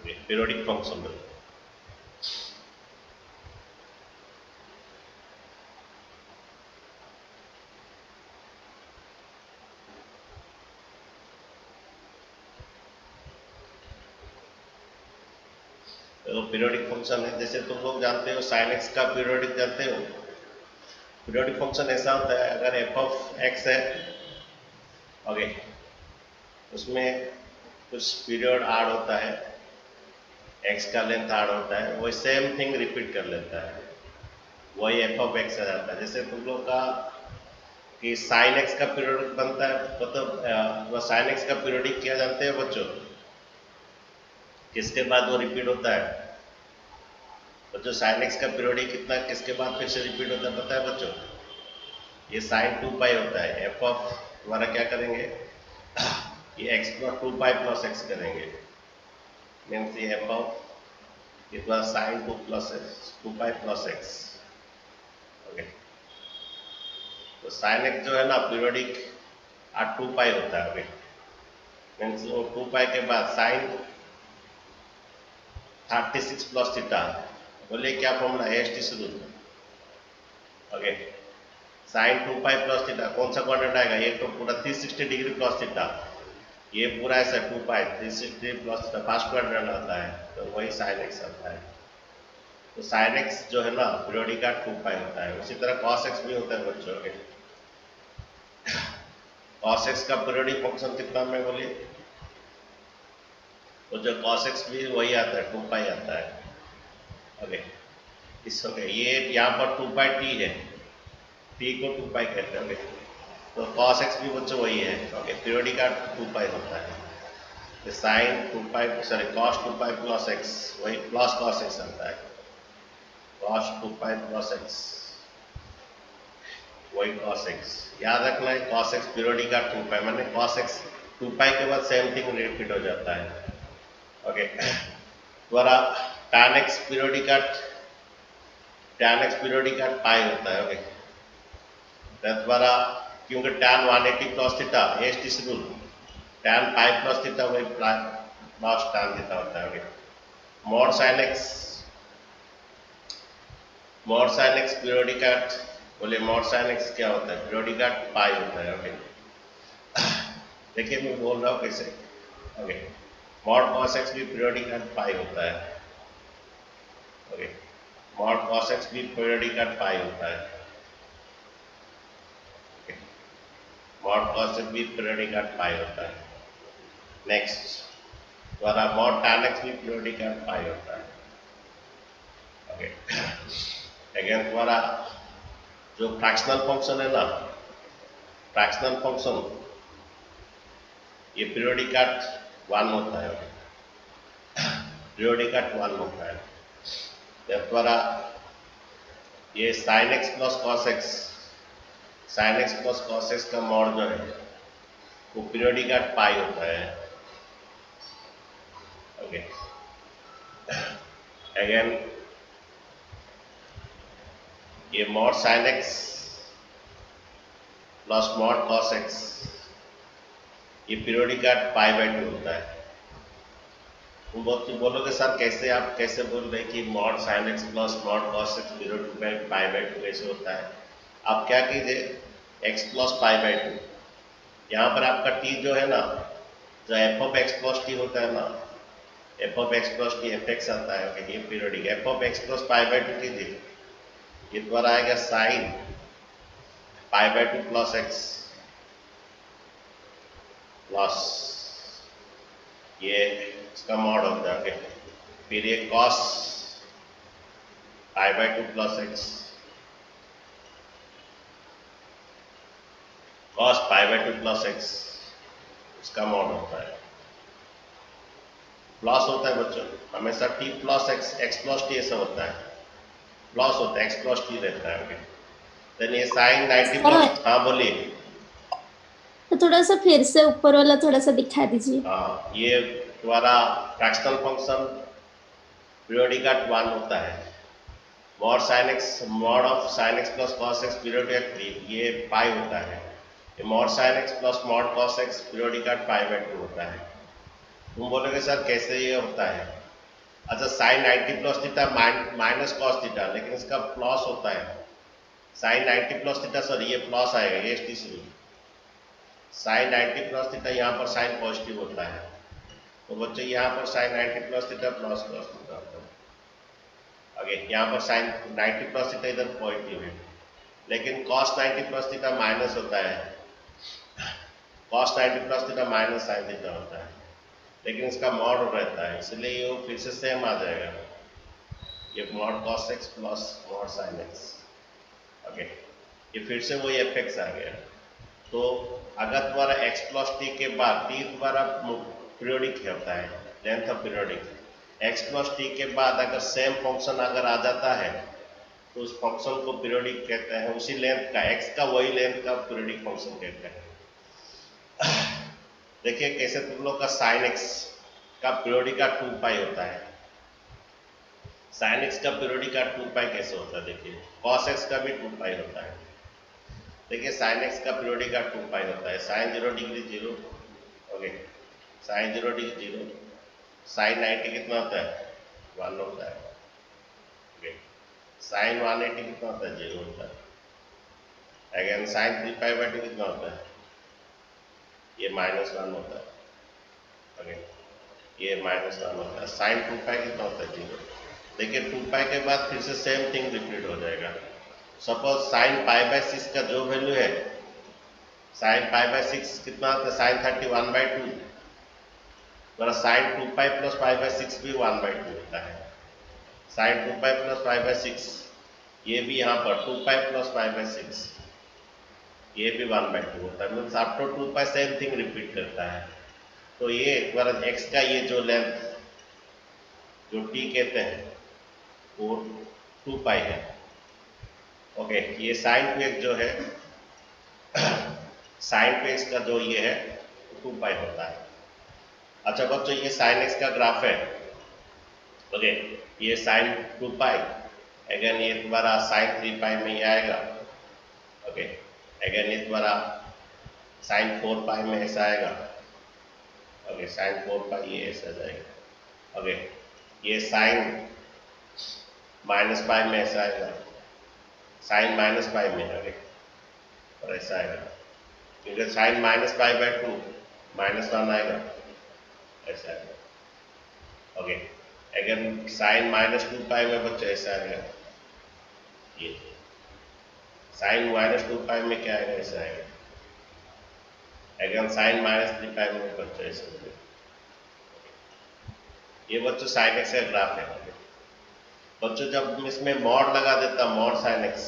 Periodic function तो periodic function है, जैसे तुम लोग जानते हो साइन एक्स का पीरियोडिक जानते हो। पीरियोडिक फंक्शन ऐसा होता है, अगर एफ ऑफ एक्स है, ओके, उसमें कुछ पीरियड आड़ होता है, एक्स का लेंथ आड़ होता है, वो सेम थिंग रिपीट कर लेता है, वही एफ ऑफ एक्स आ जाता है। जैसे तुम लोग का कि साइन एक्स का पीरियोडिक बनता है, मतलब साइन एक्स का पीरियोडिक क्या जानते हैं बच्चों, किसके बाद वो रिपीट होता है बच्चों? साइन एक्स का पीरियोडिक कितना किसके बाद फिर से रिपीट होता है पता है बच्चों? ये साइन 2 पाई होता है। एफ ऑफ हमारा क्या करेंगे, ये x plus 2 pi plus x करेंगे, मीन्स ये एफ ऑफ इतना sine 2 plus x 2 pi plus x, okay. तो साइन एक्स जो है ना पीरियोडिक 2 पाई होता है, ओके, मीन्स वो 2 पाई के बाद साइन 36 प्लस थीटा, बोलिए क्या फॉर्मूला है, एस टी से दूर, okay. Sine 2 pi plus theta कौन सा क्वाड्रेंट आएगा, ये तो पूरा 360 डिग्री प्लस थीटा, ये पूरा ऐसा 2 पाई 360 प्लस थीटा फर्स्ट क्वाड्रेंट आता है, तो वही साइन एक्स आता है। तो साइन एक्स जो है ना पीरियोडिक का 2 पाई होता है। उसी तरह कॉस एक्स भी होता है बच्चों के। कॉस एक्स का पीरियोडिक फंक्शन कितना में बोलिए, तो जो कॉस एक्स भी वही आता है 2 पाई आता है, ओके। इस ओके, ये यहाँ पर 2 पाई टी है, टी को 2 पाई कहते हैं, ओके। तो कॉस एक्स भी बच्चों वही है, ओके, पीरियोडिक का 2 पाई होता है। Sine 2 pi sorry cos 2 pi plus x, वही प्लस कॉस एक्स आता है, कॉस 2 पाई प्लस एक्स, वही कॉस एक्स। याद रखना है कॉस एक्स पीरियोडिक का 2 पाई, मैंने कॉस एक्स 2 पाई के बाद सेम थिंग रिपीट हो जाता है, ओके। द्वारा tan एक्स पीरियोडिक का पाई होता है, ओके। द्वारा क्योंकि tan 180 plus theta S T से rule, tan pi plus theta वही प्लस tan थीटा होता है, okay. Mod sine x periodic का, बोले मॉड साइन एक्स क्या होता है, पीरियोडिक का पाई होता है, ओके। देखिए मैं बोल रहा हूँ कैसे, ओके। मॉड कॉस एक्स भी पीरियोडिक का पाई होता है, ओके। मॉड कॉस एक्स भी पीरियोडिक का पाई होता है, मॉड कॉस एक्स भी पीरियोडिक का पाई होता है। नेक्स्ट द्वारा मॉड tan एक्स भी पीरियोडिक का पाई होता है, ओके। अगेन द्वारा जो फ्रैक्शनल फंक्शन है ना, फ्रैक्शनल फंक्शन ये पीरियोडिक का 1 होता है, पीरियोडिक का 1 होता है। द्वारा ये sine x plus cos x, sine x plus cos x का मॉड जो है वो पीरियोडिक का पाई होता है, ओके। अगेन ये mod sine x plus mod cos x ये पीरियोडिक का पाई बाय 2 होता है। तुम बोलोगे सर कैसे, आप कैसे बोल रहे कि mod sine x plus mod cos x periodic by pi by 2 कैसे होता है? आप क्या कीजिए, एक्स प्लस पाई बाय 2, यहाँ पर आपका टी जो है ना, जो F of x plus T होता है ना, F of x plus T F x आता है, ओके, ये periodic F of x plus pi by 2 कीजिए, ये द्वारा आएगा sine pi by 2 plus x plus ये इसका मॉड होता है, ओके। फिर ये cos pi by 2 plus x, cos pi by 2 plus x, इसका मॉड होता है। प्लस होता है बच्चों हमेशा T plus x, x plus T ऐसा होता है, प्लस होता है, एक्स प्लस टी रहता है, ओके। देन ये साइन 90 प्लस, हाँ बोलिए। तो थोड़ा सा फिर से ऊपर वाला थोड़ा सा दिखा दीजिए। हाँ, ये द्वारा फ्रैक्शनल फंक्शन पीरियोडिक का 1 होता है, mod sine x, mod of sine x plus cos x periodic 3 ये पाई होता है, ये mod sine x plus mod cos x periodic का पाई बाय 2 होता है। तुम बोलोगे सर कैसे ये होता है, अच्छा sine 90 plus theta minus cos theta, लेकिन इसका प्लस होता है साइन 90 प्लस थीटा, सॉरी ये प्लस आएगा, ये टी शुरू साइन 90 प्लस थीटा, यहाँ पर साइन पॉजिटिव होता है, तो बच्चों यहाँ पर sine 90 plus theta plus cos theta होता है। ओके यहाँ पर साइन 90 प्लस थीटा इधर पॉजिटिव है, लेकिन कॉस 90 प्लस थीटा माइनस होता है, cos 90 plus theta minus sine theta होता है, लेकिन इसका मॉड रहता है, इसलिए ये फिर से सेम आ जाएगा, ये mod cos x plus mod sine x. Okay ये फिर से वही एफ एक्स आ गया। तो अगर तुम्हारा एक्स प्लस टी के बाद टी तुम्हारा पीरियोडिक होता है, length of periodic, x plus T के बाद अगर सेम फंक्शन अगर आ जाता है तो उस फंक्शन को पीरियोडिक कहते हैं, उसी लेंथ का एक्स का वही लेंथ का पीरियोडिक फंक्शन कहते हैं। देखिए कैसे तुम लोग का साइन एक्स का पीरियोडिक का 2 पाई होता है, साइन एक्स का पीरियोडिक का 2 पाई कैसे होता है, देखिए कॉस एक्स का भी 2 पाई होता है, देखिए साइन एक्स का पीरियोडिक का 2 पाई होता है, sine 0 degree 0, okay sine 0 degree 0, sine 90 कितना होता है 1 होता है, ओके साइन 180 कितना होता है 0 होता है, अगेन साइन 3 पाई बाई 2 कितना होता है, ये -1 होता है, ओके ये -1 होता है, साइन 2 पाई कितना होता है 0। देखिए 2 पाई के बाद फिर से सेम थिंग रिपीट हो जाएगा। सपोज साइन पाई बाई 6 का जो वैल्यू है, साइन पाई बाई 6 कितना होता है साइन 31/2, तो sine 2 pi plus pi by 6 भी 1/2 होता है, sine 2 pi plus pi by 6, ये भी यहाँ पर 2 पाई प्लस पाई बाई 6, ये भी 1/2 होता है, मीन्स आफ्टर 2 पाई सेम थिंग रिपीट करता है। तो ये तुम्हारा एक्स का ये जो लेंथ जो टी कहते हैं वो 2 पाई है, ओके ये साइन 2x जो है साइन 2x का जो ये है 2 पाई होता है। अच्छा बच्चों ये साइन x का ग्राफ है, ओके ये साइन 2 पाई, अगेन ये तुम्हारा साइन 3 पाई में ही आएगा, ओके अगेन ये तुम्हारा साइन 4 पाई में ऐसा आएगा, ओके साइन 4 पाई ये ऐसा जाएगा, ओके ये साइन माइनस पाई में ऐसा आएगा, साइन माइनस पाई में, ओके और ऐसा आएगा, क्योंकि साइन -π/2 -1 आएगा, ऐसा आएगा, ओके अगर साइन -2 पाई में बच्चे ऐसा आएगा, ये साइन -2 पाई में क्या आएगा ऐसा आएगा, अगर साइन -3 पाई में बच्चे ऐसा आएगा। ये बच्चों साइन एक्स का ग्राफ है। बच्चों जब इसमें मॉड लगा देता मॉड साइन एक्स,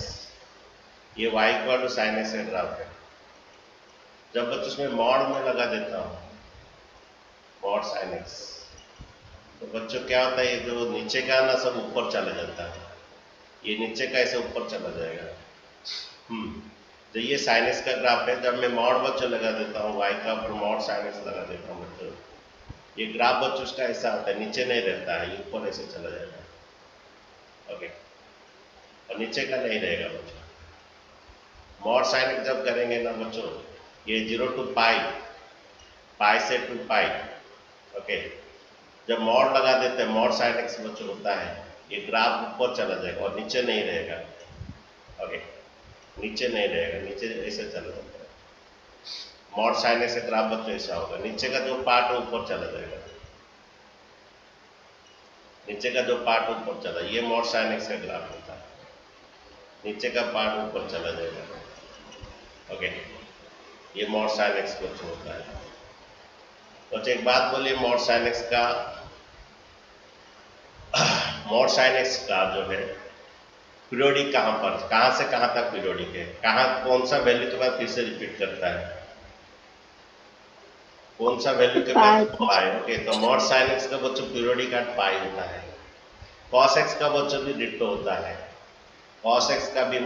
ये y equal to sine x का ग्राफ है, जब बच्चों इसमें मॉड में लगा देता हूँ मॉड साइन एक्स, तो बच्चों क्या होता है ये जो नीचे का ना सब ऊपर चला जाता है, ये नीचे का ऐसे ऊपर चला जाएगा। तो ये साइन एक्स का ग्राफ है, जब मैं मॉड बच्चों लगा देता हूँ y का ऊपर मॉड साइन एक्स लगा देता हूँ बच्चों, ये ग्राफ बच्चों उसका ऐसा होता है, नीचे नहीं रहता है, ये ऊपर ऐसे चला जाएगा, ओके और नीचे का नहीं रहेगा बच्चों। मॉड साइन एक्स जब करेंगे ना बच्चों, ये 0 to पाई, पाई से 2 पाई, ओके जब मॉड लगा देते हैं मॉड साइन एक्स बच्चों होता है, ये ग्राफ ऊपर चला जाएगा और नीचे नहीं रहेगा, ओके नीचे नहीं रहेगा, नीचे ऐसे चला जाता है। मॉड साइन एक्स का ग्राफ बच्चों ऐसा होगा, नीचे का जो पार्ट है ऊपर चला जाएगा, नीचे का जो पार्ट ऊपर चला, ये मॉड साइन एक्स का ग्राफ होता है, नीचे का पार्ट ऊपर चला जाएगा, ओके ये मॉड साइन एक्स बच्चों होता है। तो एक बात बोलिए मॉड साइन एक्स का, मॉड साइन एक्स का जो है पीरियोडिक कहाँ पर, कहाँ से कहाँ तक पीरियोडिक है, कहाँ कौन सा वैल्यू के बाद फिर से रिपीट करता है, कौन सा वैल्यू के बाद पाई, ओके तो मॉड साइन एक्स का बच्चों पीरियोडिक एट पाई होता है। कॉस एक्स का बच्चों भी डिट्टो होता है, कॉस एक्स का भी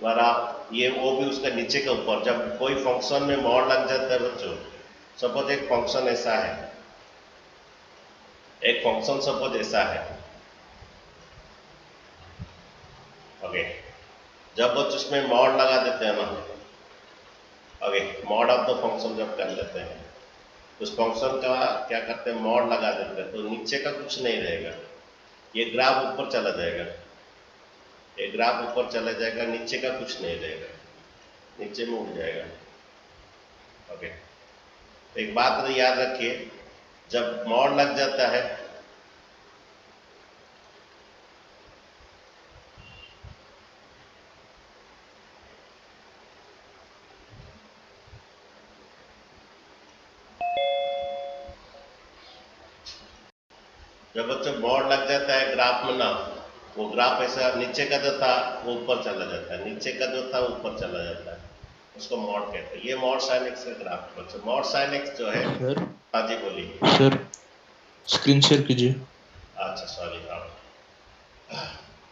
द्वारा ये वो भी उसका नीचे के ऊपर, जब कोई फंक्शन में मॉड लग जाता है बच्चों, सपोज एक फंक्शन ऐसा है, एक फंक्शन सपोज ऐसा है, ओके जब बच्चों उसमें मॉड लगा देते हैं ना, okay mod of the function जब कर लेते हैं उस फंक्शन का क्या करते हैं, मॉड लगा देते हैं, तो नीचे का कुछ नहीं रहेगा, ये ग्राफ ऊपर चला जाएगा, ये ग्राफ ऊपर चला जाएगा, नीचे का कुछ नहीं रहेगा, नीचे में उड़ जाएगा। ओके, तो एक बात तो याद रखिए, जब मॉड लग जाता है जब बच्चों मॉड लग जाता है ग्राफ में ना, वो ग्राफ ऐसा नीचे का जो था वो ऊपर चला जाता है, नीचे का जो था ऊपर चला जाता है, उसको मॉड कहते हैं। ये मॉड साइन एक्स का ग्राफ है बच्चों। मॉड साइन एक्स जो है, सर हाँ जी बोलिए। सर स्क्रीन शेयर कीजिए। अच्छा सॉरी, हाँ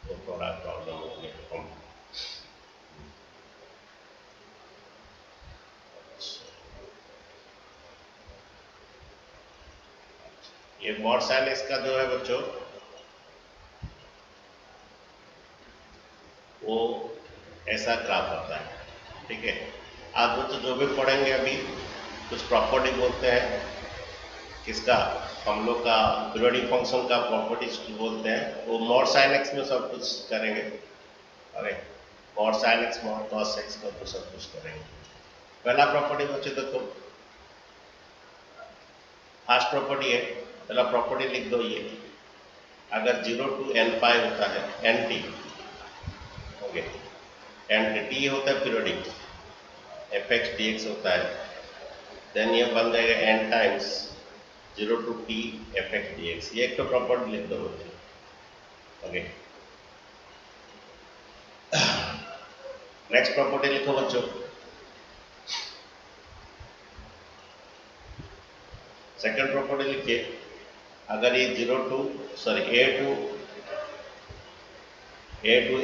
वो थोड़ा प्रॉब्लम हो गया। ये मॉड साइन एक्स का जो है बच्चों, वो ऐसा ग्राफ होता है, ठीक है। आज बच्चों जो भी पढ़ेंगे अभी, कुछ प्रॉपर्टी बोलते हैं, किसका, हम लोग का पीरियोडिक फंक्शन का प्रॉपर्टीज बोलते हैं, वो मॉड साइन एक्स में सब कुछ करेंगे। अरे mod sine x, mod cos x का तो सब कुछ करेंगे। पहला प्रॉपर्टी बच्चे देखो, फर्स्ट प्रॉपर्टी है, पहला प्रॉपर्टी लिख दो ये, अगर 0 to n पाई होता है, N T, okay, N T होता है periodic, F x D x होता है, देन ये बन जाएगा n times 0 to t F x D x. ये एक तो प्रॉपर्टी लिख दो बच्चे, ओके। नेक्स्ट प्रॉपर्टी लिखो बच्चों, सेकंड प्रॉपर्टी लिखिए, अगर ये 0 to sorry a to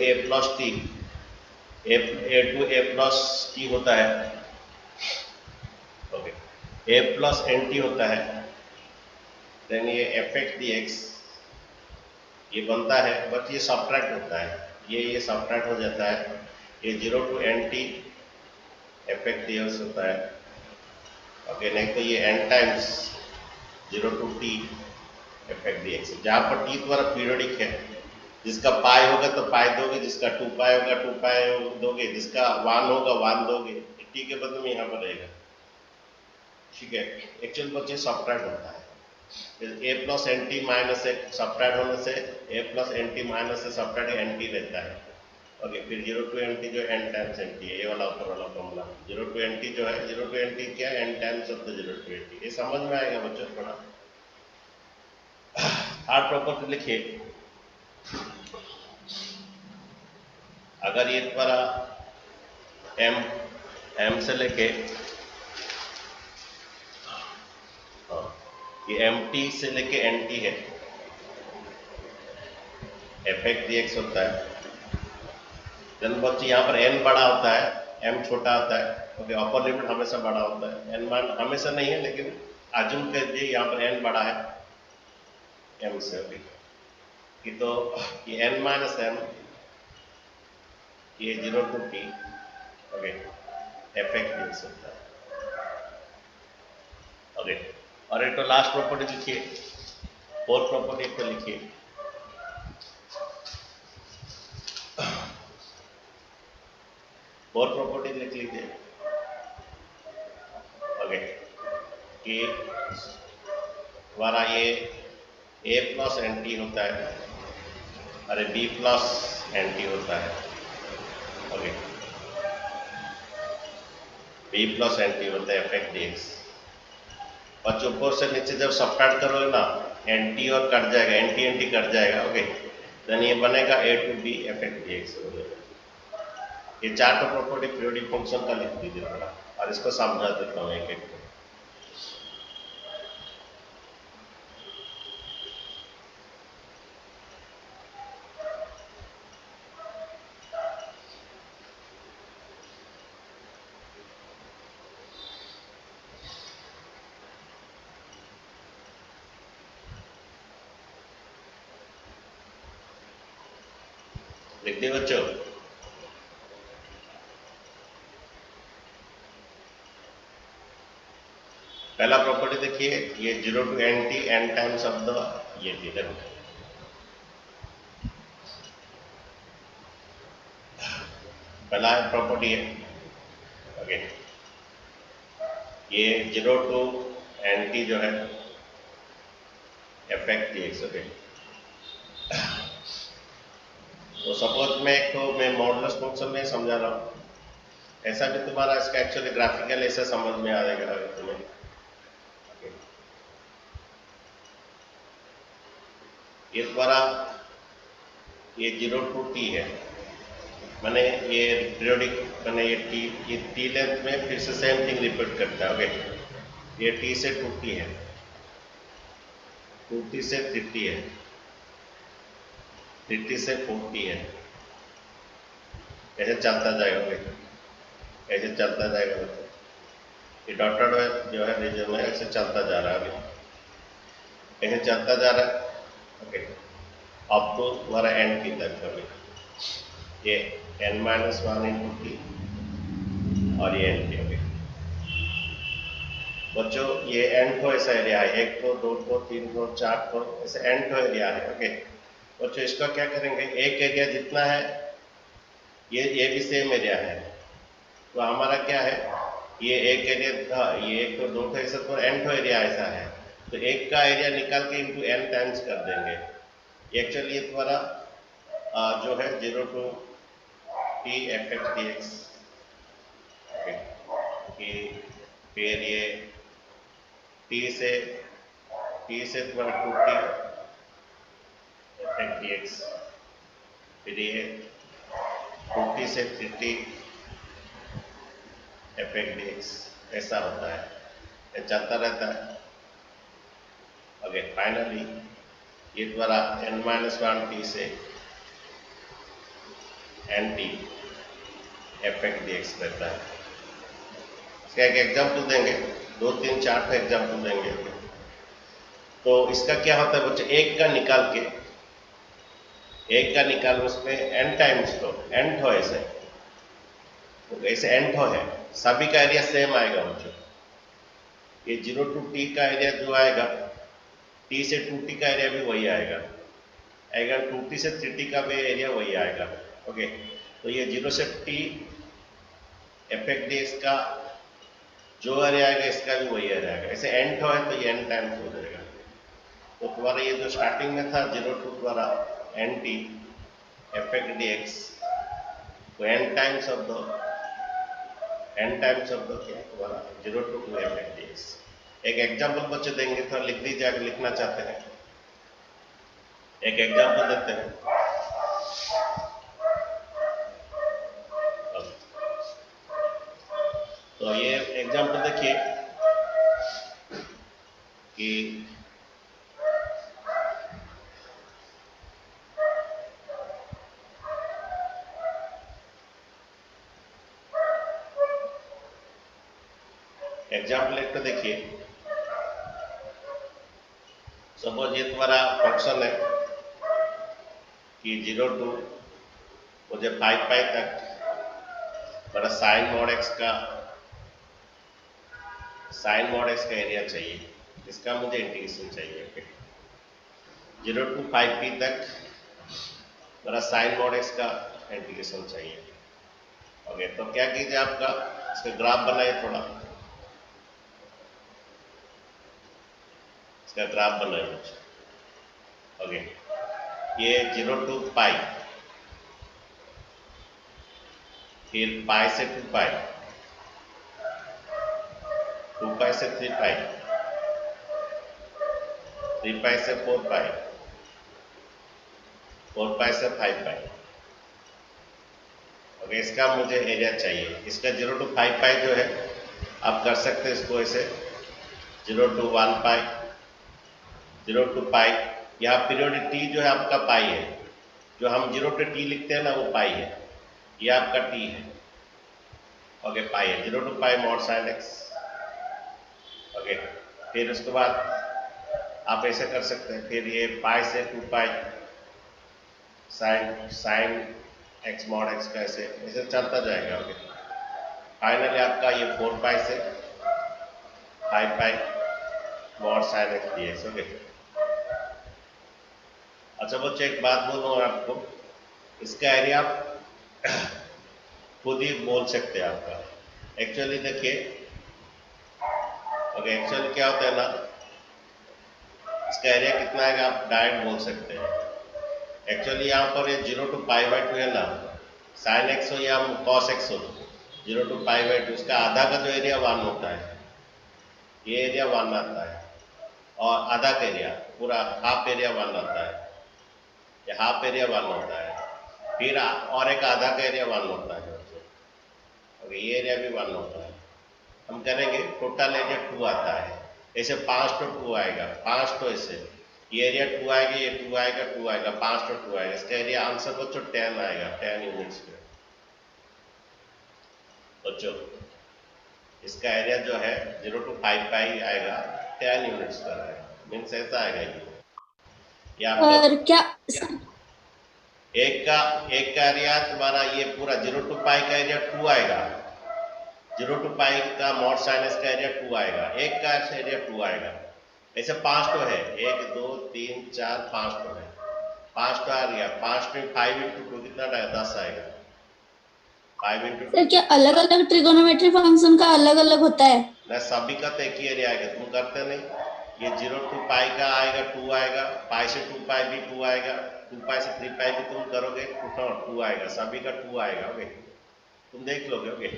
a plus T, a to a plus T होता है, okay, a plus N T होता है, देन ये एफ एक्स डी एक्स ये बनता है, बट ये सब्ट्रैक्ट होता है, ये सब्ट्रैक्ट हो जाता है, ये 0 to n T F x D x होता है, ओके। नहीं तो ये n times 0 to t F x D x, जहाँ पर t द्वारा पीरियोडिक है, जिसका पाई होगा तो पाई दोगे, जिसका 2 पाई होगा 2 पाई दोगे, जिसका 1 होगा 1 दोगे, t के बदले में यहाँ पर रहेगा, ठीक है। एक्चुअल बच्चे सब्ट्रैक्ट होता है, a plus N T minus एक सब्ट्रैक्ट होने से a plus N T minus से सब्ट्रैक्ट एन टी रहता है, ओके। फिर 0 to n t जो n टाइम्स n t है, ये वाला ऊपर वाला फॉर्मूला, 0 to n t जो है, 0 to n t क्या है, n times of the 0 to n t, ये समझ में आएगा बच्चों थोड़ा। थर्ड प्रॉपर्टी लिखिए, अगर ये द्वारा m से लेके, ये एम टी से लेके एन टी है, एफ एक्स डी एक्स होता है, देन बच्चे यहाँ पर n बड़ा होता है, m छोटा होता है, ओके। अपर लिमिट हमेशा बड़ा होता है, n मान हमेशा नहीं है लेकिन अज्यूम कर लीजिए यहाँ पर n बड़ा है m से, ओके। कि तो ये n माइनस m, ये 0 to t, okay, F x D x होता है, ओके। और एक तो लास्ट प्रॉपर्टी लिखिए, फोर्थ प्रॉपर्टी एक तो लिखिए, फोर्थ प्रॉपर्टी लिख लीजिए, ओके, कि हमारा ये a प्लस एन टी होता है, अरे b प्लस एन टी होता है, okay, b plus N T होता है एफ एक्स डी एक्स। और ऊपर से नीचे जब सब्ट्रैक्ट करोगे ना, एन टी और कट जाएगा, एन टी कट जाएगा, ओके। देन ये बनेगा a to b F x D x. ये चार तो प्रॉपर्टी पीरियोडिक फंक्शन का लिख दीजिए थोड़ा, और इसको समझा देता हूँ एक एक। लिख दिए बच्चों, पहला प्रॉपर्टी देखिए, ये 0 to nt n times of the ये लिमिट। पहला प्रॉपर्टी है ओके, ये 0 to nt जो है एफेक्ट dx ओके। तो सपोज मैं मॉडुलस फंक्शन में समझा रहा हूँ, ऐसा भी तुम्हारा इसका एक्चुअली ग्राफिकल ऐसा समझ में आएगा अगर तुम्हें okay। ये तुम्हारा ये 0 to t है, मैंने ये पीरियोडिक मैंने ये t लेंथ में फिर से सेम थिंग रिपीट करता है ओके। ये t से 2t है, 2t से 3t है, 3t से 4t है, ऐसे चलता जाएगा ओके, ऐसे चलता जाएगा बच्चों। ये डॉटेड जो है रीजन में ऐसे चलता जा रहा है, ऐसे चलता जा रहा है ओके, अब तो तुम्हारा एंड की तक अभी ये n-1 इंटू टी और ये एन टी ओके। बच्चों ये एंड को ऐसा एरिया है, 1 को 2 को 3 को 4 को ऐसे एंड को एरिया है ओके। बच्चों इसका क्या करेंगे, एक एरिया जितना है ये भी सेम एरिया है, तो हमारा क्या है ये एक एरिया था, ये 1 को 2 को ऐसा तो एंड को एरिया ऐसा है, तो एक का एरिया निकाल के इंटू n टाइम्स कर देंगे। एक्चुअली ये तुम्हारा जो है 0 to t fx dx फिर ये t से तुम्हारा 2t fx dx, फिर ये 2t से 3t fx dx ऐसा होता है, ये चलता रहता है ओके। फाइनली ये द्वारा n-1 t से nt fx dx रहता है। इसका एक एग्जाम्पल देंगे, 2 3 4 का एग्जाम्पल देंगे। तो इसका क्या होता है बच्चे, एक का निकाल उसमें n टाइम्स तो n ठो ऐसे तो ऐसे n ठो है, सभी का एरिया सेम आएगा बच्चों। ये 0 to t का एरिया जो आएगा, t से 2t का एरिया भी वही आएगा, अगर 2t से 3t का भी एरिया वही आएगा ओके। तो ये 0 से t fx dx का जो एरिया आएगा इसका भी वही एरिया आएगा, ऐसे n ठो है तो ये n टाइम्स हो जाएगा। तो तुम्हारा ये जो स्टार्टिंग में था 0 to द्वारा nt fx dx, तो n टाइम्स ऑफ द क्या तुम्हारा 0 to 2 fx dx। एक एग्जाम्पल बच्चे देंगे, थोड़ा लिख दीजिए अगर लिखना चाहते हैं, एक एग्जाम्पल देते हैं। तो ये एग्जाम्पल देखिए कि एग्जाम्पल एक तो देखिए, सपोज ये तुम्हारा फंक्शन है कि 0 to मुझे 5 पाई तक मेरा साइन मॉड एक्स का एरिया चाहिए, इसका मुझे इंटीग्रेशन चाहिए ओके। 0 to 5p तक मेरा साइन मॉड एक्स का इंटीग्रेशन चाहिए ओके। तो क्या कीजिए, आपका इसका ग्राफ बनाइए, थोड़ा इसका ग्राफ बनाइए ओके। ये 0 to पाई, फिर पाई से 2 पाई, 2 पाई से 3 पाई, 3 पाई से 4 पाई, 4 पाई से 5 पाई ओके। इसका मुझे एरिया चाहिए, इसका 0 to 5 पाई जो है आप कर सकते हैं इसको ऐसे 0 to 1 पाई, 0 to पाई। यहाँ पीरियोडिक t जो है आपका पाई है, जो हम 0 to t लिखते हैं ना वो पाई है, ये आपका t है ओके, पाई है 0 to pi mod sine x okay. फिर उसके बाद आप ऐसे कर सकते हैं, फिर ये पाई से 2 pi sine x mod x का ऐसे चलता जाएगा ओके। फाइनली आपका ये 4 पाई से 5 pi mod sine x D x. Okay, अच्छा बच्चे एक बात बोलूँ आपको, इसका एरिया आप खुद ही बोल सकते हैं आपका। एक्चुअली देखिए, ओके एक्चुअली क्या होता है ना, इसका एरिया कितना आएगा आप डायरेक्ट बोल सकते हैं। एक्चुअली यहाँ पर ये 0 to π/2 है ना, साइन एक्स हो या कॉस एक्स हो, 0 to π/2 उसका आधा का जो एरिया 1 होता है, ये एरिया 1 आता है, और आधा का एरिया पूरा हाफ एरिया 1 आता है, ये हाफ एरिया 1 होता है, फिर और एक आधा का एरिया 1 होता है, और ये एरिया भी 1 होता है। हम करेंगे टोटल एरिया 2 आता है, ऐसे 5 तो 2 आएगा, 5 तो ऐसे ये एरिया 2 आएगा, ये 2 आएगा, 2 आएगा, 5 तो 2 आएगा, इसका एरिया आंसर बच्चों 10 आएगा, 10 यूनिट्स पे बच्चों। इसका एरिया जो है 0 to 5π आएगा, 10 यूनिट्स पर आएगा, मीन्स ऐसा आएगा ये आपका। और क्या एक का एरिया तुम्हारा ये पूरा 0 to π का एरिया 2 आएगा, 0 to π का मॉड साइन एक्स का एरिया 2 आएगा, एक का एरिया 2 आएगा, ऐसे 5 तो है, 1 2 3 4 5 तो है, 5 तो आ गया, 5 में 5 into 2 कितना आएगा, 10 आएगा, 5 into 2। सर क्या अलग अलग ट्रिगोनोमेट्री फंक्शन का अलग अलग होता है? ना सभी का तो एक ही एरिया आएगा, तुम करते नहीं, ये 0 to π का आएगा 2 आएगा, π से 2π भी 2 आएगा, 2π से 3π भी तुम करोगे 2 आएगा, सभी का 2 आएगा। ओके, तुम देख लोगे। ओके,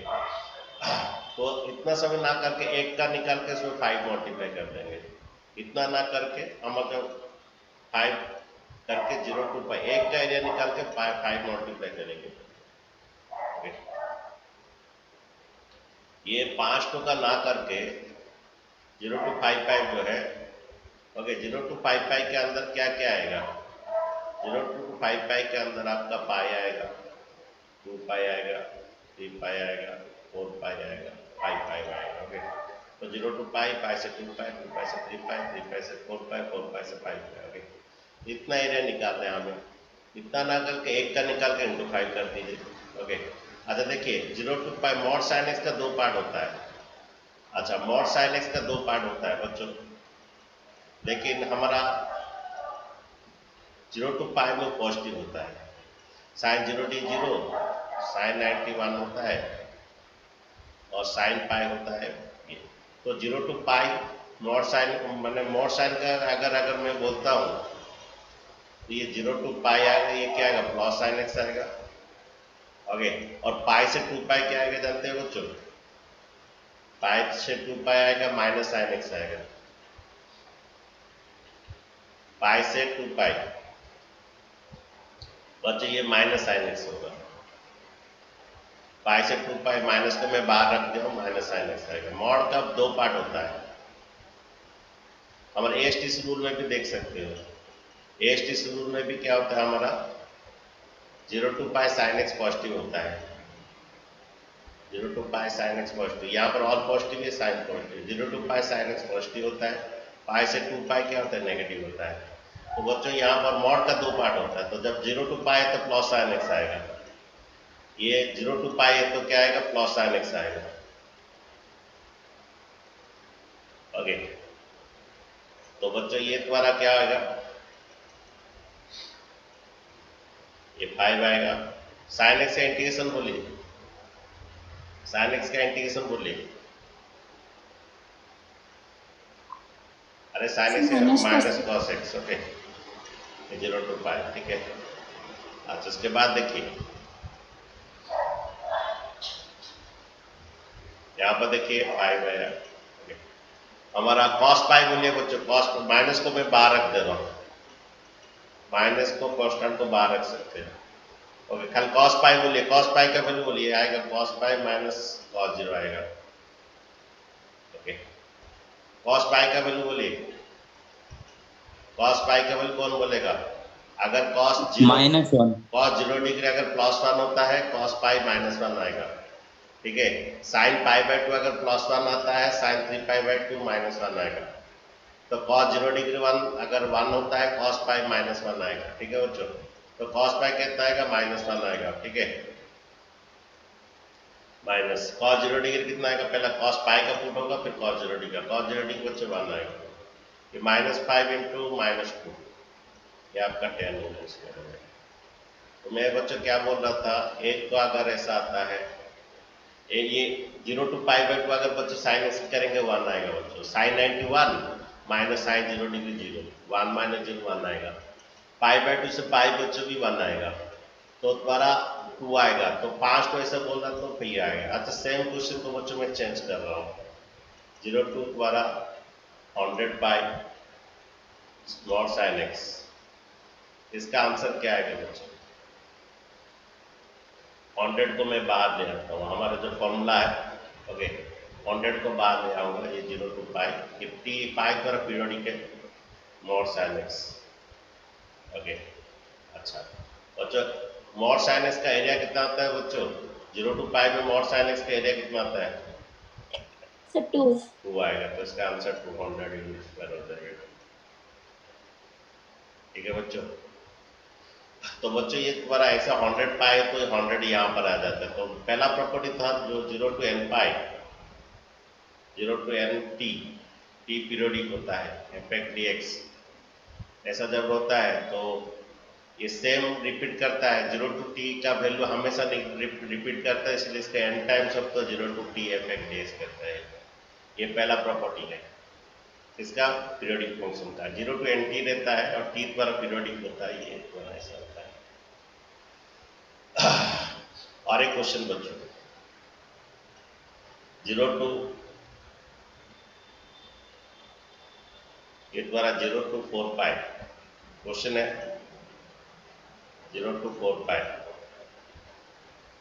तो इतना समय ना करके एक का निकाल के उसमें 5 मल्टीप्लाई कर देंगे, इतना ना करके हम अगर 5 करके 0 to π एक का एरिया निकाल के 5 मल्टीप्लाई करेंगे। ओके, ये 5 तो का ना करके 0 to 5π जो है, ओके 0 to 5π के अंदर क्या क्या आएगा, 0 to 5π के अंदर आपका पाई आएगा, 2π आएगा, 3π आएगा, 4π आएगा, 5π आएगा। ओके, तो 0 to π, π से 2π, 2π से 3π, 3π से 4π, 4π से 5π। ओके, इतना एरिया निकालना है हमें, इतना ना करके एक का निकाल के इंटू 5 कर दीजिए। ओके, अच्छा देखिए 0 to π मॉड साइन एक्स का 2 पार्ट होता है। अच्छा, मॉड साइन एक्स का 2 पार्ट होता है बच्चों, लेकिन हमारा 0 to π में पॉजिटिव होता है, साइन 0 0, साइन 91 होता है, और साइन पाई होता है। तो 0 to π मॉड साइन, मैंने मॉड साइन का अगर मैं बोलता हूँ तो ये 0 to π आएगा, ये क्या आएगा, प्लस साइन एक्स आएगा। ओके, और पाई से 2π क्या आएगा जानते हो बच्चों, पाई से 2π आएगा माइनस साइन एक्स आएगा, पाई से 2π बच्चों ये माइनस साइन एक्स होगा, पाई से 2π माइनस को मैं बाहर रख दिया, माइनस साइन एक्स आएगा। मॉड का 2 पार्ट होता है, हमारे एएसटीसी रूल में भी देख सकते हो, एएसटीसी रूल में भी क्या होता है हमारा 0 to π साइन एक्स पॉजिटिव होता है, 0 to π साइन एक्स पॉजिटिव, यहाँ पर ऑल पॉजिटिव है, sine positive, 0 to π sine x positive होता है, पाई से 2π क्या होता है, नेगेटिव होता है। तो बच्चों यहाँ पर मॉड का 2 पार्ट होता है, तो जब 0 to π है तो प्लस साइन एक्स आएगा, ये 0 to π है तो क्या आएगा, प्लस साइन एक्स आएगा। ओके, तो बच्चों ये तुम्हारा क्या आएगा, ये 5 आएगा, साइन एक्स का इंटीग्रेशन बोलिए, साइन एक्स का इंटीग्रेशन बोलिए, अरे sine x minus cos x. Okay, 0 to π, ठीक है। अच्छा, उसके बाद देखिए यहाँ पर देखिए 5 आया, हमारा कॉस पाई बोलिए बच्चों, कॉस माइनस को मैं बाहर रख दे रहा हूँ, माइनस को कांस्टेंट को बाहर रख सकते हैं। ओके, खाली कॉस पाई बोलिए, कॉस पाई का वैल्यू बोलिए, आएगा कॉस पाई माइनस कॉस 0 आएगा। ओके, कॉस पाई का वैल्यू बोलिए, कॉस पाई का वैल्यू कौन बोलेगा, अगर कॉस -1 कॉस 0 डिग्री अगर +1 होता है, कॉस पाई -1 आएगा, ठीक है। साइन π/2 अगर +1 आता है, साइन 3π/2 -1 आएगा। तो कॉस 0 डिग्री 1 अगर 1 होता है, कॉस पाई -1 आएगा, ठीक है बच्चों। तो कॉस पाई कितना आएगा, -1 आएगा, ठीक है। माइनस कॉस 0 डिग्री कितना आएगा, पहला कॉस पाई का पुट होगा, फिर कॉस 0 डिग्री, कॉस 0 डिग्री बच्चों 1 आएगा, ये -5 इंटू -2 ये आपका 10 यूनिट स्क्वायर है। तो मैं बच्चों क्या बोल रहा था, एक तो अगर ऐसा आता है ये 0 to π/2 अगर बच्चों साइन एक्स करेंगे 1 आएगा बच्चों, sine 91 minus sine 0 degree 0, 1 minus 0 1 आएगा, π/2 से पाई बच्चों भी 1 आएगा, तो द्वारा 2 आएगा, तो 5 को ऐसा बोल रहा तो फिर आएगा। अच्छा सेम क्वेश्चन को बच्चों में चेंज कर रहा हूँ, 0 to द्वारा 100 पाई स्मॉल साइन एक्स, इसका आंसर क्या आएगा बच्चों? 100 को मैं बाहर ले आता हूँ, हमारा जो फॉर्मूला है, ओके 100 को बाहर ले आऊंगा, ये 0 to पाई, ये टी पाई द्वारा पीरियोडिक है मॉड साइन एक्स, ओके। अच्छा बच्चों मॉड साइन एक्स का एरिया कितना आता है बच्चों? 0 to पाई में मॉड साइन एक्स का एरिया कितना आता है? सर 2 आएगा, तो इसका आंसर 200 यूनिट स्क्वायर हो जाएगा। ठीक है बच्चों, तो बच्चों ये तुम्हारा ऐसा 100 पाई तो 100 यहाँ पर आ जाता है। तो पहला प्रॉपर्टी था जो 0 to n pi, 0 to n t, t periodic होता है, एफ dx, ऐसा जब होता है तो ये सेम रिपीट करता है, 0 to t का वैल्यू हमेशा रिपीट करता है, इसलिए इसका n टाइम्स ऑफ तो 0 to t एफ dx करता है। ये पहला प्रॉपर्टी है इसका पीरियोडिक फंक्शन का, 0 to n t रहता है और t द्वारा पीरियोडिक होता है, ये द्वारा ऐसा होता है। और एक क्वेश्चन बच्चों, 0 to ये द्वारा 0 to 4 पाई, क्वेश्चन है 0 to 4 pi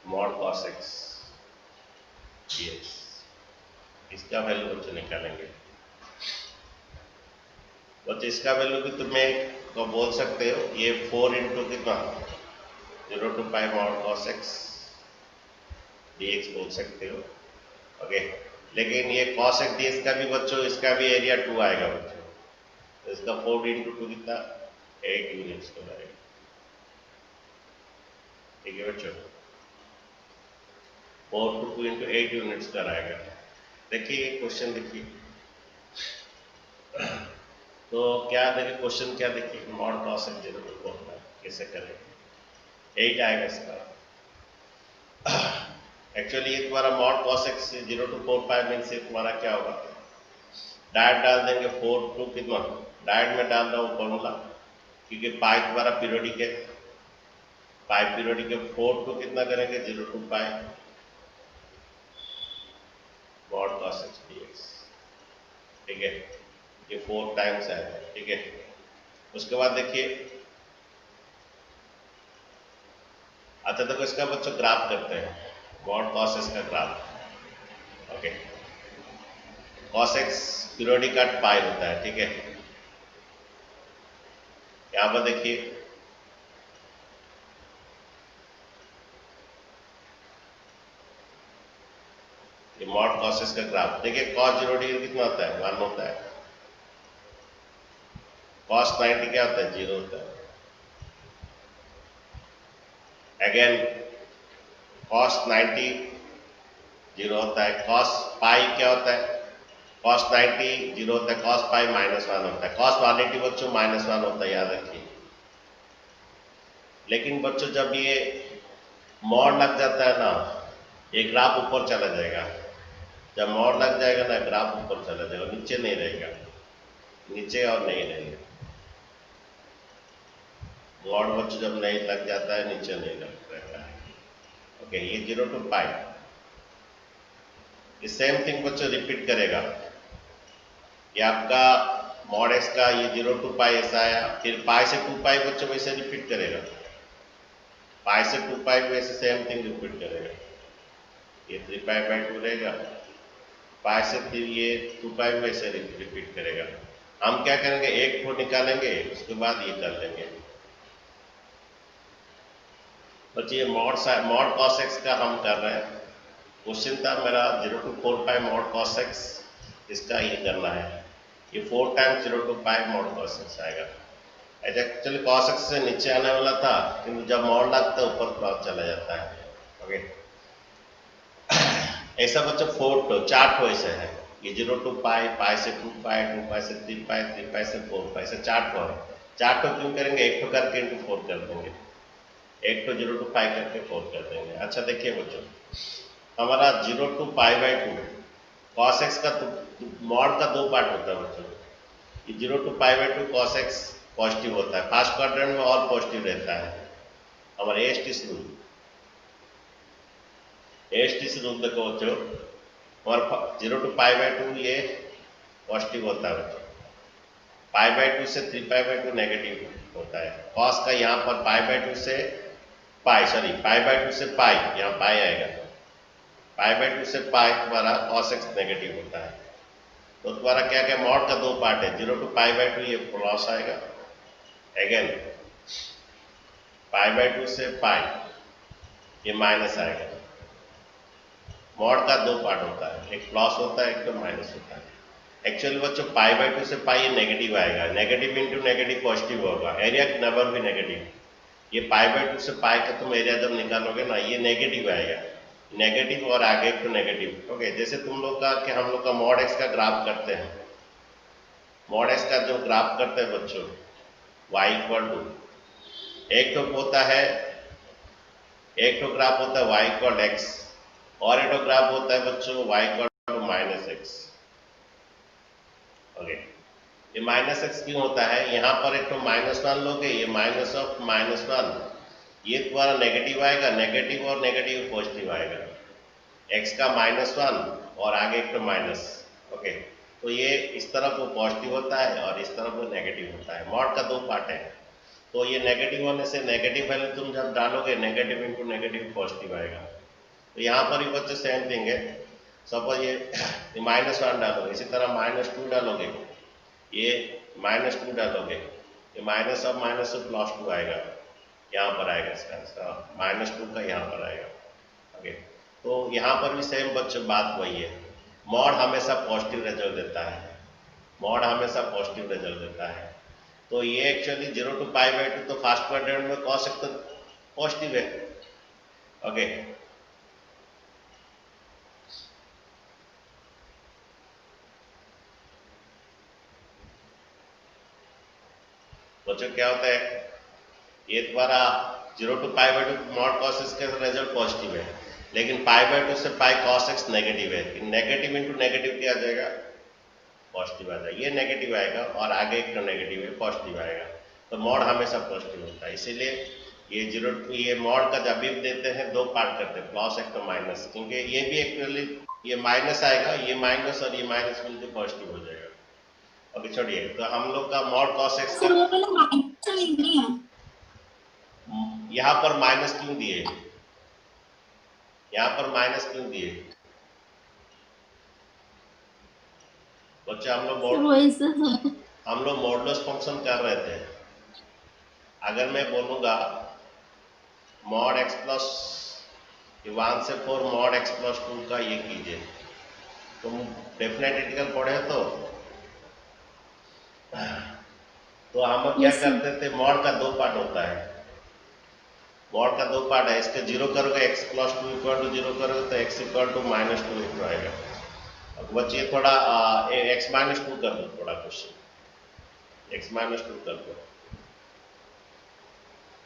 mod cos x dx, इसका वैल्यू बच्चों निकालेंगे। बच्चों इसका वैल्यू भी तुम्हें तो बोल सकते हो, ये 4 इंटू कितना 0 to pi mod cos x dx बोल सकते हो, ओके। लेकिन ये cos x dx का भी बच्चों इसका भी एरिया 2 आएगा बच्चों, तो इसका 4 इंटू 2 कितना 8 यूनिट्स को आएगा। ठीक है बच्चों, 4 to 2 इंटू 8 यूनिट्स का आएगा। देखिए क्वेश्चन देखिए, तो क्या देखिए क्वेश्चन क्या देखिए, मॉड cos x 0 to 4 पाई कैसे करेंगे, 8 आएगा इसका। एक्चुअली ये तुम्हारा mod cos x 0 to 4 pi means ये तुम्हारा क्या होगा, डायरेक्ट डाल देंगे 4 to कितना, डायरेक्ट में डाल रहा हूँ फॉर्मूला, क्योंकि पाई तुम्हारा पीरियोडिक है, पाई पीरियोडिक है, 4 to कितना करेंगे 0 to pi mod cos x dx, ठीक है, ये 4 टाइम्स आएगा, ठीक है। उसके बाद देखिए, अच्छा देखो इसका बच्चों ग्राफ करते हैं, मॉड cos x का graph, okay. cos x periodic at pi होता है, ठीक है। यहां पर देखिए ये मॉड cos x का ग्राफ, देखिए cos 0 डिग्री कितना होता है 1 होता है, cos 90 क्या होता है 0 होता है, अगेन cos 90 0 होता है, cos पाई क्या होता है, cos 90 0 होता है, cos पाई -1 होता है, cos 180 बच्चों -1 होता है, याद रखिए। लेकिन बच्चों जब ये मॉड लग जाता है ना, ये ग्राफ ऊपर चला जाएगा, जब मॉड लग जाएगा ना ग्राफ ऊपर चला जाएगा, नीचे नहीं रहेगा, नीचे और नहीं रहेगा। मॉड बच्चों जब नहीं लग जाता है नीचे नहीं लग रहता है, ओके। ये 0 to पाई, ये सेम थिंग बच्चों रिपीट करेगा, ये आपका मॉड एक्स का ये 0 to पाई ऐसा आया, फिर पाई से 2 पाई बच्चों वैसे रिपीट करेगा, पाई से 2 पाई वैसे सेम थिंग रिपीट करेगा, ये 3 पाई 2 रहेगा, पाई से फिर ये 2 पाई वैसे रिपीट करेगा। हम क्या करेंगे, एक को निकालेंगे, उसके बाद ये कर लेंगे बच्चे। ये मॉड cos x का हम कर रहे हैं, क्वेश्चन था मेरा 0 to 4 pi mod cos x, इसका ये करना है, ये 4 times 0 to pi mod cos x आएगा। एक्चुअली cos x से नीचे आने वाला था, किंतु जब मॉड लगता है ऊपर क्रॉस चला जाता है, ओके। ऐसा बच्चों 4 to 4 ऐसे है, ये 0 टू पाई, पाई से 2 पाई, 2 पाई से 3 पाई, 3 पाई से 4 पाई से 4 टो है। 4 टो क्यों करेंगे, एक टो करके इंटू 4 कर देंगे, एक टो 0 टू पाई करके 4 कर देंगे। अच्छा देखिए बच्चों, हमारा 0 to pi by 2 cos x का मॉड का 2 पार्ट होता है बच्चों। ये 0 to pi by 2 cos x positive होता है, फर्स्ट क्वाड्रेंट में और पॉजिटिव रहता है हमारा एएसटीस रूल। एएसटीस रूल देखो बच्चों, और 0 टू पाई बाई 2 ये पॉजिटिव होता है बच्चों, पाई बाई 2 से 3 पाई बाई 2 नेगेटिव होता है। कॉस का यहाँ पर पाई बाई 2 से पाई, सॉरी पाई बाई 2 से पाई, यहाँ पाई आएगा, पाई बाई 2 से पाई तुम्हारा कॉस एक्स नेगेटिव होता है। तो तुम्हारा क्या क्या मॉड का 2 पार्ट है, 0 टू पाई बाई 2 ये प्लस आएगा, अगेन पाई बाई 2 से पाई ये माइनस आएगा। मॉड का 2 पार्ट होता है, एक प्लस होता है, एक तो माइनस होता है। एक्चुअली बच्चों पाई बाई 2 से पाई ये नेगेटिव आएगा, नेगेटिव इंटू नेगेटिव पॉजिटिव होगा, एरिया नंबर भी नेगेटिव। ये पाई बाई 2 से पाई का तुम एरिया जब निकालोगे ना, ये नेगेटिव आएगा, नेगेटिव और आगे तो नेगेटिव। ओके, जैसे तुम लोग का कि हम लोग का मॉड एक्स का ग्राफ करते हैं, मॉड एक्स का जो ग्राफ करते हैं बच्चों, y इक्वल टू एक तो होता है, एक तो ग्राफ होता है y इक्वल एक्स, और एक तो ग्राफ होता है बच्चों y equal to minus x. Okay, ये माइनस एक्स क्यों होता है, यहाँ पर एक तो -1 लोगे, ये माइनस ऑफ -1, ये तुम्हारा नेगेटिव आएगा, नेगेटिव और नेगेटिव पॉजिटिव आएगा, x का -1 और आगे एक तो माइनस। ओके, तो ये इस तरफ वो पॉजिटिव होता है और इस तरफ वो नेगेटिव होता है। मॉड का 2 पार्ट है, तो ये नेगेटिव होने से नेगेटिव वैल्यू तुम जब डालोगे, नेगेटिव इंटू नेगेटिव पॉजिटिव आएगा। तो यहाँ पर भी बच्चे सेम थिंग है, सपोज ये -1 डालोगे, इसी तरह -2 डालोगे, ये -2 डालोगे, ये माइनस ऑफ माइनस से +2 आएगा, यहाँ पर आएगा इसका -2 का यहाँ पर आएगा। ओके, तो यहाँ पर भी सेम बच्चों बात वही है, मॉड हमेशा पॉजिटिव रिजल्ट देता है, मॉड हमेशा पॉजिटिव रिजल्ट देता है। तो ये एक्चुअली 0 टू पाई बाई 2 तो फर्स्ट क्वाड्रेंट में कॉस एक्स तो पॉजिटिव है। ओके, बच्चों क्या होता है, ये तुम्हारा 0 to pi by 2 mod cos x का रिजल्ट पॉजिटिव है, लेकिन पाई बाई 2 से पाई कॉस एक्स नेगेटिव है, नेगेटिव इंटू नेगेटिव क्या आ जाएगा, पॉजिटिव आ जाएगा, ये नेगेटिव आएगा और आगे एक तो नेगेटिव है, पॉजिटिव आएगा। तो मॉड हमेशा पॉजिटिव होता है, इसीलिए ये मॉड का जब भी देते हैं 2 पार्ट करते हैं, प्लस एक तो माइनस, क्योंकि ये भी एक्चुअली ये माइनस आएगा, ये माइनस और ये माइनस मिलकर पॉजिटिव हो जाएगा। ओके छोड़िए, तो हम लोग का मॉड कॉस एक्स का यहाँ पर माइनस क्यों दिए, यहाँ पर माइनस क्यों दिए बच्चे, हम लोग मॉडुलस फंक्शन कर रहे थे। अगर मैं बोलूंगा मॉड एक्स प्लस 1 से 4 मॉड एक्स प्लस 2 का ये कीजिए, तुम डेफिनेट इंटीग्रल पढ़े तो हम क्या करते थे, मॉड का 2 पार्ट होता है, मॉड का 2 पार्ट है, इसके 0 करोगे x प्लस 2 इक्वल टू 0 करोगे तो x इक्वल टू -2 आएगा। अब बच्चे थोड़ा x -2 कर दो, थोड़ा क्वेश्चन x -2 कर दो।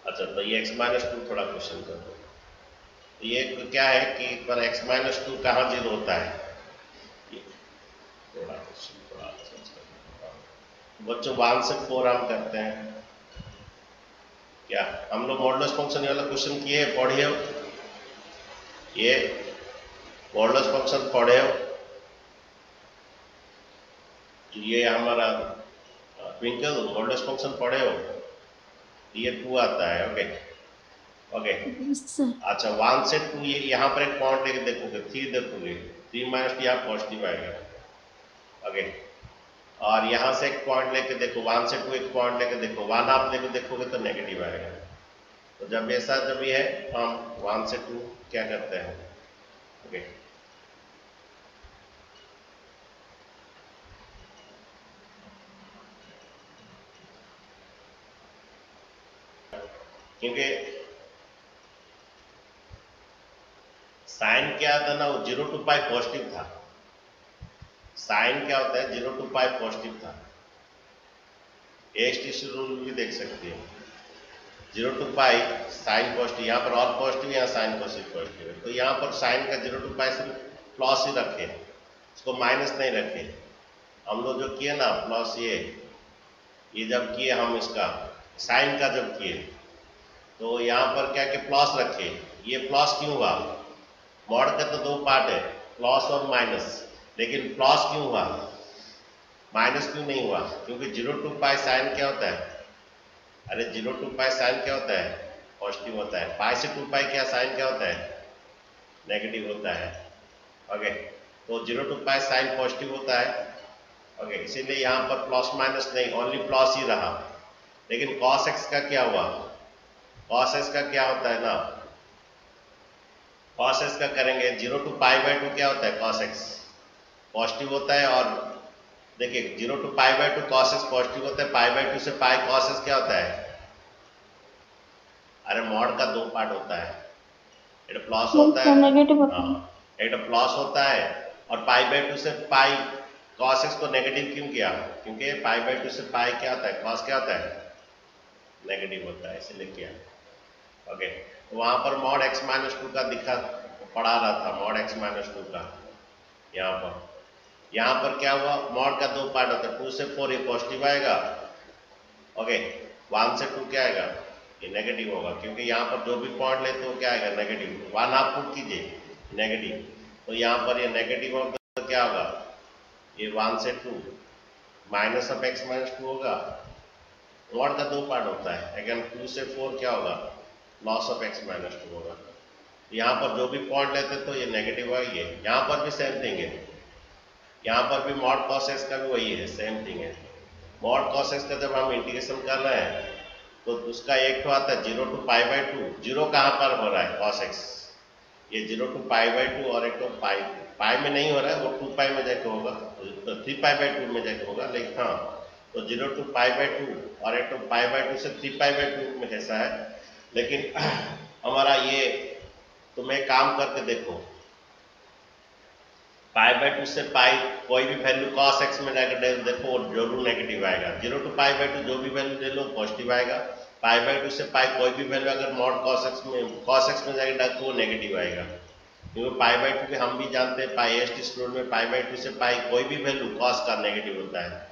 अच्छा, तो ये x -2 थोड़ा क्वेश्चन कर दो। तो ये क्या है कि पर x -2 कहाँ 0 होता है, थोड़ा क्वेश्चन थोड़ा बच्चों 1 से 4 हम करते हैं क्या, हम लोग मॉडुलस फंक्शन वाला क्वेश्चन किए, पढ़े हो ये मॉडुलस फंक्शन पढ़े हो, ये हमारा ट्विंकल मॉडुलस फंक्शन पढ़े हो, ये 2 आता है। ओके ओके, अच्छा 1 से 2 ये यहाँ पर एक पॉइंट लेके देखोगे, 3 देखोगे, 3 - यहाँ पॉजिटिव आएगा। ओके, और यहाँ से एक पॉइंट लेके देखो, 1 से 2 एक पॉइंट लेके देखो, 1 आप लेके देखोगे तो नेगेटिव आएगा। तो जब ऐसा जब ये है हम 1 से 2 क्या करते हैं। ओके, क्योंकि साइन क्या था ना, वो 0 टू पाई पॉजिटिव था, साइन क्या होता है, 0 to पाई पॉजिटिव था, एएसटी रूल भी देख सकते हो, 0 to पाई साइन पॉजिटिव, यहाँ पर और पॉजिटिव, यहाँ साइन पॉजिटिव है, तो यहाँ पर साइन का 0 to पाई सिर्फ प्लस ही रखे, उसको माइनस नहीं रखे। हम लोग जो किए ना प्लस, ये जब किए हम इसका साइन का जब किए तो यहाँ पर क्या कि प्लस रखे, ये प्लस क्यों हुआ, मॉड का तो दो पार्ट है, प्लस और माइनस, लेकिन प्लस क्यों हुआ, माइनस क्यों नहीं हुआ, क्योंकि 0 to पाई साइन क्या होता है, अरे 0 to पाई साइन क्या होता है, पॉजिटिव होता है, पाई से 2 पाई क्या साइन क्या होता है, नेगेटिव होता है। ओके, तो 0 to पाई साइन पॉजिटिव होता है। ओके, इसीलिए यहाँ पर प्लस माइनस नहीं, ओनली प्लस ही रहा। लेकिन cos x का क्या हुआ, cos x का क्या होता है ना, cos x का करेंगे 0 to पाई बाई 2 क्या होता है, cos x पॉजिटिव होता है, और देखिए 0 to pi by 2 cos x positive होता है, पाई बाई 2 से पाई cos x क्या होता है, अरे मॉड का दो पार्ट होता है, एक प्लस होता है, नेगेटिव एक प्लस होता है, और पाई बाई 2 से पाई cos x को नेगेटिव क्यों किया, क्योंकि पाई बाई 2 से पाई क्या होता है, cos क्या होता है, नेगेटिव होता है, इसलिए किया। ओके, तो वहां पर मॉड x माइनस 2 का दिखा पढ़ा रहा था, मॉड x माइनस 2 का, यहाँ पर क्या हुआ, मॉड का दो पार्ट होता है, 2 से 4 ये पॉजिटिव आएगा, ओके, 1 से 2 क्या आएगा, ये नेगेटिव होगा, क्योंकि यहाँ पर जो भी पॉइंट लेते हो क्या आएगा, नेगेटिव, 1 आप पुट कीजिए नेगेटिव, तो यहाँ पर ये नेगेटिव होगा तो क्या होगा, ये 1 से 2 माइनस ऑफ x माइनस 2 होगा, मॉड का दो पार्ट होता है, अगेन 2 से 4 क्या होगा, लॉस ऑफ x माइनस 2 होगा, यहाँ पर जो भी पॉइंट लेते तो ये नेगेटिव होगा, ये यहाँ पर भी सेम थिंग है, यहाँ पर भी मॉड cos x का भी वही है, सेम थिंग है। मॉड cos x का जब हम इंटीग्रेशन कर रहे हैं तो उसका एक तो आता है 0 to पाई बाई 2, जीरो कहाँ पर हो रहा है, cos x, ये 0 to पाई बाई 2, और एक तो पाई में नहीं हो रहा है, वो 2 पाई में जाके होगा, तो 3 पाई बाई 2 में जाके होगा, लेकिन हाँ, तो 0 to पाई बाई 2 और एक तो पाई बाई 2 से 3 पाई बाई 2 में ऐसा है, लेकिन हमारा ये, तुम एक काम करके देखो, पाई बाई 2 से पाई कोई भी वैल्यू cos x में जाकर देखो जरूर नेगेटिव आएगा, 0 to पाई बाई 2 जो भी वैल्यू ले लो पॉजिटिव आएगा, पाई बाई 2 से पाई कोई भी वैल्यू अगर मॉड cos x में जाकर डालो वो नेगेटिव आएगा, क्योंकि पाई बाई 2 के हम भी जानते हैं, पाई एस टी स्टूडेंट में पाई बाई 2 से पाई कोई भी वैल्यू cos का नेगेटिव होता है।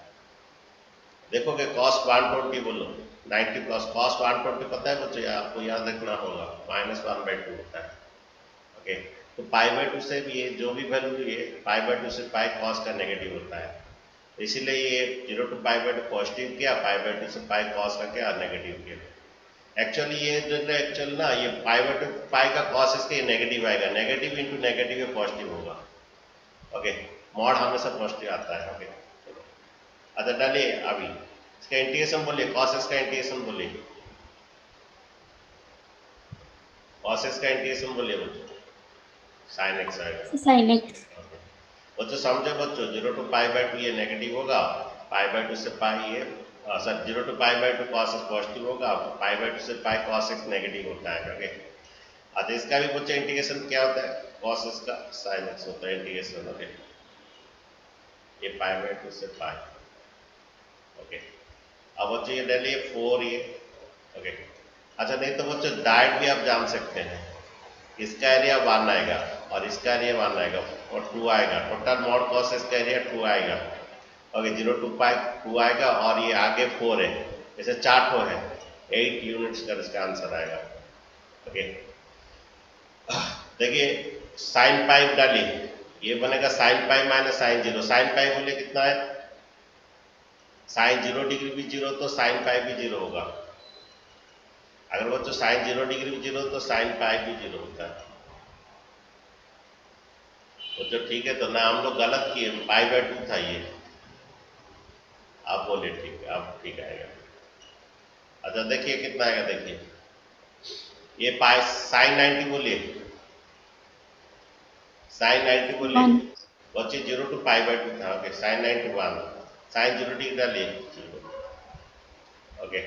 देखोगे cos 120 बोलो 90 प्लस cos 120 पता है बच्चों, आपको याद रखना होगा, -1/2 होता है। ओके, तो पाई बाई 2 से भी ये जो भी वैल्यू ये पाई बाई 2 से पाई cos का नेगेटिव होता है, इसीलिए ये 0 to पाई बाई 2 पॉजिटिव किया, पाई बाई 2 से पाई cos का क्या नेगेटिव किया। एक्चुअली ये जो एक्चुअल ना, ये पाई बाई 2 पाई का cos इसके नेगेटिव आएगा, नेगेटिव इंटू नेगेटिव ये पॉजिटिव होगा। ओके, मॉड हमेशा पॉजिटिव आता है। ओके, अच्छा डालिए अभी इसका इंटीग्रेशन बोलिए, cos x का इंटीग्रेशन बोलिए, cos x का इंटीग्रेशन बोलिए बच्चों, sin x आएगा, साइन एक्स बच्चों समझो बच्चों, 0 to पाई बाई 2 ये नेगेटिव होगा, पाई बाई 2 से पाई ये sir 0 to pi by 2 cos x positive होगा, पाई बाई 2 से पाई cos x नेगेटिव होता है। ओके, अच्छा इसका भी बच्चों इंटीग्रेशन क्या होता है, cos x का sin x होता है इंटीग्रेशन। ओके, ये पाई बाई 2 से पाई। ओके, अब बच्चों ये डालिए 4 ये। ओके, अच्छा नहीं तो बच्चों डायट भी आप जान सकते हैं, इसका एरिया 1 आएगा और इसका एरिया 1 आएगा और 2 आएगा, टोटल मॉड cos x का एरिया 2 आएगा। ओके, 0 to पाई 2 आएगा और ये आगे 4 है, जैसे 4 ठो है, 8 यूनिट्स का इसका आंसर आएगा। ओके, देखिए साइन पाई डालिए, ये बनेगा sine pi minus sine 0, sine pi बोले कितना है, साइन 0 डिग्री भी 0 तो साइन पाई भी 0 होगा, अगर बच्चों साइन 0 डिग्री भी 0 तो साइन पाई भी 0 होता है। तो ठीक है, तो ना हम लोग गलत किए, पाई बाई 2 था ये, आप बोले ठीक है, अब ठीक आएगा। अच्छा देखिए कितना आएगा, देखिए ये पाई साइन 90 बोलिए, साइन 90 बोलिए बच्चे, 0 to पाई बाई 2 था। ओके, साइन 90 1, साइन 0 डिग्री डालिए 0। ओके,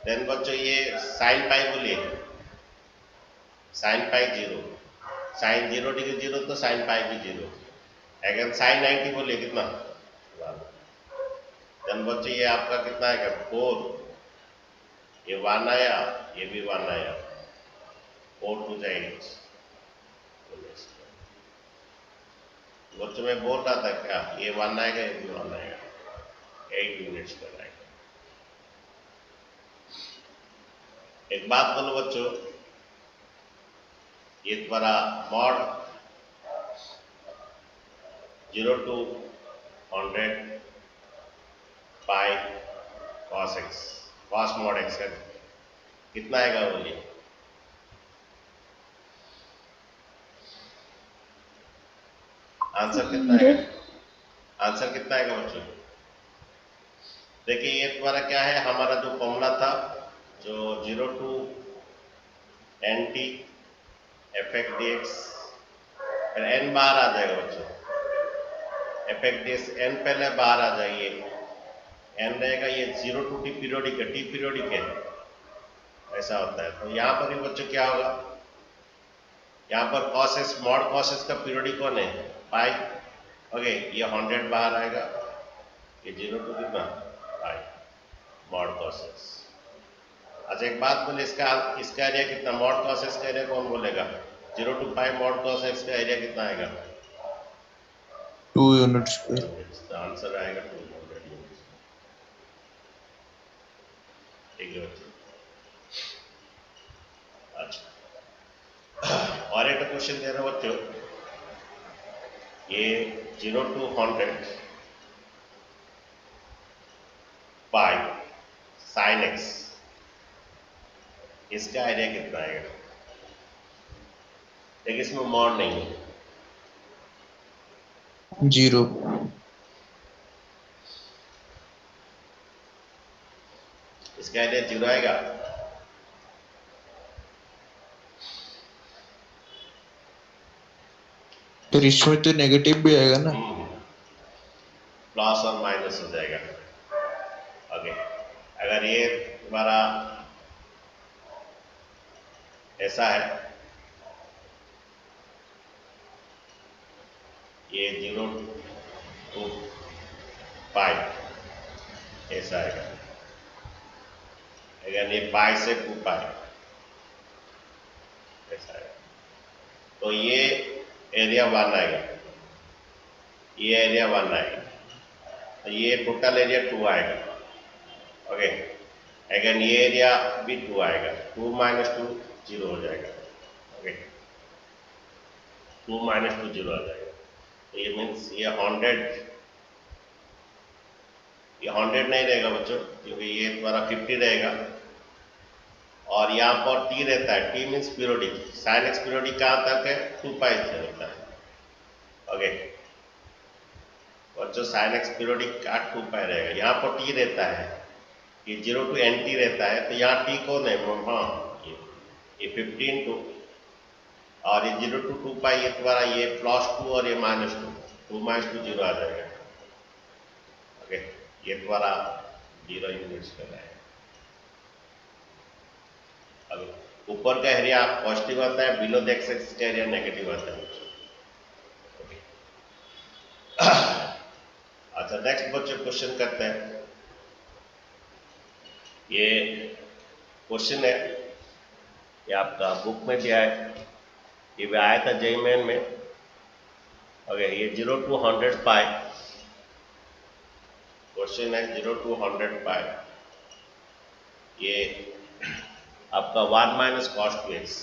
देन बच्चों ये साइन पाई बोलिए, साइन पाई 0, साइन 0 डिग्री 0 तो साइन पाई भी 0। अगर साइन 90 बोलिए कितना, देन बच्चे ये आपका कितना आएगा 4, ये 1 आया, ये भी 1 आया, 4 to the 8। बच्चों में बोल रहा था क्या, ये 1 आएगा, ये भी 1 आएगा, 8 यूनिट्स का आएगा। एक बात बोलो बच्चों, ये तुम्हारा mod 0 to 100 pi cos x, cos mod x का कितना आएगा बोलिए? आंसर कितना आएगा? आंसर कितना आएगा बच्चों? देखिए ये तुम्हारा क्या है, हमारा जो फॉर्मूला था, जो 0 to nt fx dx, फिर n बाहर आ जाएगा बच्चों, fx dx n पहले बाहर आ जाइए, n रहेगा, ये 0 to t पीरियोडिक है, t पीरियोडिक है, ऐसा होता है। तो यहाँ पर भी बच्चों क्या होगा, यहाँ पर cos s mod cos s का पीरियोडिक कौन है, पाई, ओके, ये 100 बाहर आएगा, ये 0 to कितना पाई मॉड cos s। अच्छा एक बात बोले, इसका एरिया कितना, मॉड cos s का एरिया कौन बोलेगा, 0 to pi mod cos x का एरिया कितना आएगा, 2 यूनिट्स पे। आंसर आएगा 200 यूनिट्स। ठीक है बच्चों। अच्छा और एक क्वेश्चन दे रहा हूं बच्चों, ये 0 to 100 पाई साइन x, इसका एरिया कितना आएगा? देखिए इसमें मॉड नहीं है, 0। इसका एरिया 0 आएगा। फिर इसमें तो नेगेटिव भी आएगा ना। प्लस और माइनस हो जाएगा। ओके, अगर ये तुम्हारा ऐसा है, ये 0 to पाई ऐसा आएगा, अगर ये पाई से 2 पाई ऐसा आएगा, तो ये एरिया 1 आएगा, ये एरिया 1 आएगा, तो ये टोटल एरिया 2 आएगा। ओके, अगर ये एरिया भी 2 आएगा, 2 minus 2 0 हो जाएगा। ओके, 2 minus 2 0 आ जाएगा, तो ये मीन्स ये 100 नहीं रहेगा बच्चों, क्योंकि ये तुम्हारा 50 रहेगा, और यहाँ पर t रहता है, t means periodic, sine x periodic कहाँ तक है, 2 पाई से होता है। ओके बच्चों, साइन x पीरियोडिक का 2 पाई रहेगा, यहाँ पर t रहता है, ये 0 to nt रहता है, तो यहाँ t कौन है, हाँ ये 15 टू, और ये 0 to 2 पाई, ये तुम्हारा ये +2 और ये -2, 2 - 2 0 आ जाएगा। ओके, ये तुम्हारा 0 यूनिट्स का है। अब ऊपर का एरिया पॉजिटिव आता है, बिलो द एक्स का एरिया नेगेटिव आता है। अच्छा नेक्स्ट बच्चे क्वेश्चन करते हैं, ये क्वेश्चन है, ये आपका बुक में भी आया, ये भी आया था जेईई मेन में। ओके, ये 0 to 100 पाई क्वेश्चन है, 0 to 100 पाई, ये आपका 1 minus cos 2x,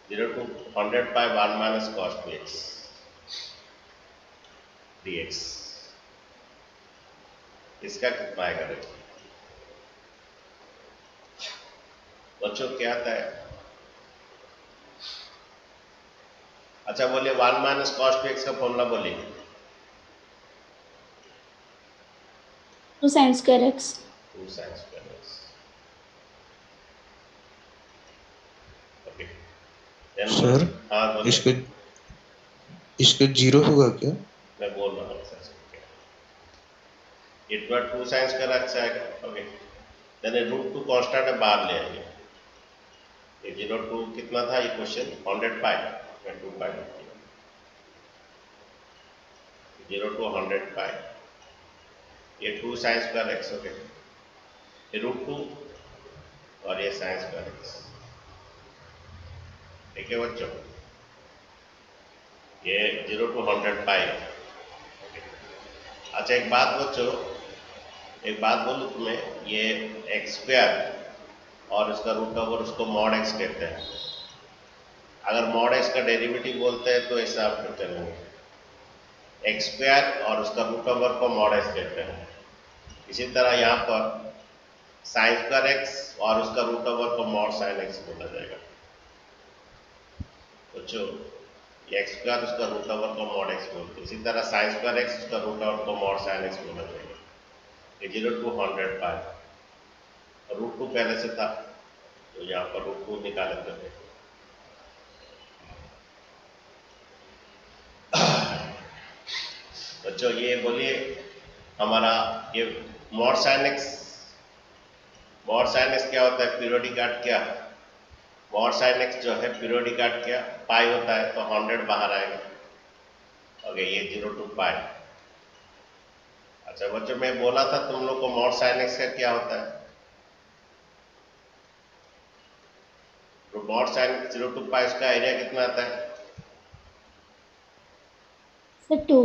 0 to 100 pi 1 minus cos 2x dx, इसका कितना आएगा देखिए बच्चों, क्या आता है? अच्छा बोलिए 1 minus cos 2x का फॉर्मूला बोलिए। 2 sin square x। 2 sin square x। Okay, sir हाँ बोलिए। इसका 0 होगा क्या? मैं बोल रहा हूँ सर, ये 2 sin square x आएगा। ओके, देन √2 कांस्टेंट है, बाहर ले आइए, ये 0 to कितना था ये क्वेश्चन 100 पाई, मैं 2 पाई लिख दिया, 0 to 100 पाई, ये 2 साइन स्क्वायर एक्स हो गया, ये √2 और ये साइन स्क्वायर एक्स। ठीक है बच्चों, ये 0 to 100 पाई। अच्छा एक बात बच्चों, एक बात बोलूं तुम्हें, ये एक्स स्क्वायर और इसका रूट ओवर उसको मॉड एक्स कहते हैं। अगर मॉड एक्स का डेरिवेटिव बोलते हैं तो ऐसा आप फिर करेंगे, एक्स स्क्वायर और उसका रूट ओवर को मॉड एक्स कहते हैं। इसी तरह यहाँ पर साइन स्क्वायर एक्स और उसका रूट ओवर को मॉड साइन एक्स बोला जाएगा। बच्चों ये एक्स स्क्वायर उसका रूट ओवर को मॉड एक्स बोलते हैं, इसी तरह साइन स्क्वायर एक्स उसका रूट ओवर को मॉड साइन एक्स बोला जाएगा। ये 0 to 100 पाई, √2 पहले से था तो यहाँ पर √2 निकाले थे। बच्चों ये बोलिए हमारा ये मॉड साइन एक्स क्या होता है, पीरियोडिक आर्ट क्या, मॉड साइन एक्स जो है पीरियोडिक आर्ट क्या पाई होता है, तो 100 बाहर आएगा। ओके ये 0 to पाई। अच्छा बच्चों मैं बोला था तुम लोग को मॉड साइन एक्स का क्या होता है, तो मॉड साइन 0 to पाई इसका एरिया कितना आता है, sir 2।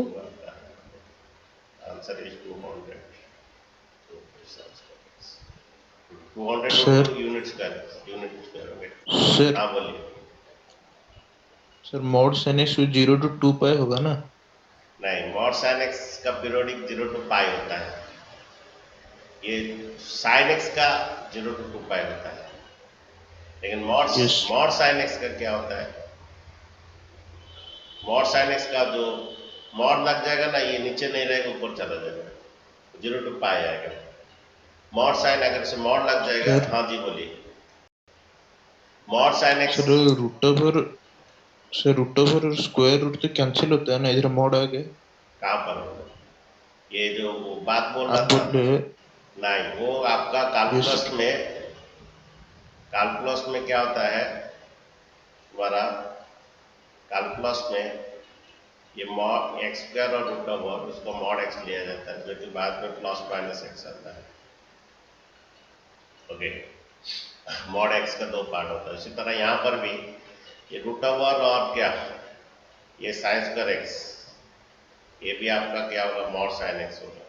Answer is 200। 200 sir unit square हो गए। सर हाँ बोलिए। Sir mod sine x 0 to 2 पाई होगा ना? नहीं, मॉड साइन एक्स का पीरियोडिक 0 to पाई होता है, ये साइन एक्स का 0 to 2 पाई होता है। लेकिन यस मॉड साइन एक्स का क्या होता है, मॉड साइन एक्स का जो मॉड लग जाएगा ना, ये नीचे नहीं रहेगा ऊपर चला जाएगा, 0 to पाई आएगा। मॉड साइन अगर से मॉड लग जाएगा, सर हाँ जी बोलिए। Mod sine x sir root over और स्क्वायर रूट तो कैंसिल होता है ना, इधर मॉड आ गया। कहाँ पर होगा, ये जो वो बात बोल आप रहा था, बोल रहे हैं नहीं वो आपका यस कैलकुलस में क्या होता है हमारा, कैलकुलस में ये मॉड एक्स स्क्वायर और रूट ओवर उसको मॉड एक्स लिया जाता है, जो कि बाद में प्लस माइनस एक्स आता है। ओके मॉड एक्स का 2 पार्ट होता है। इसी तरह यहाँ पर भी ये रूट ओवर और क्या, ये साइन स्क्वायर एक्स, ये भी आपका क्या होगा, मॉड साइन एक्स होगा।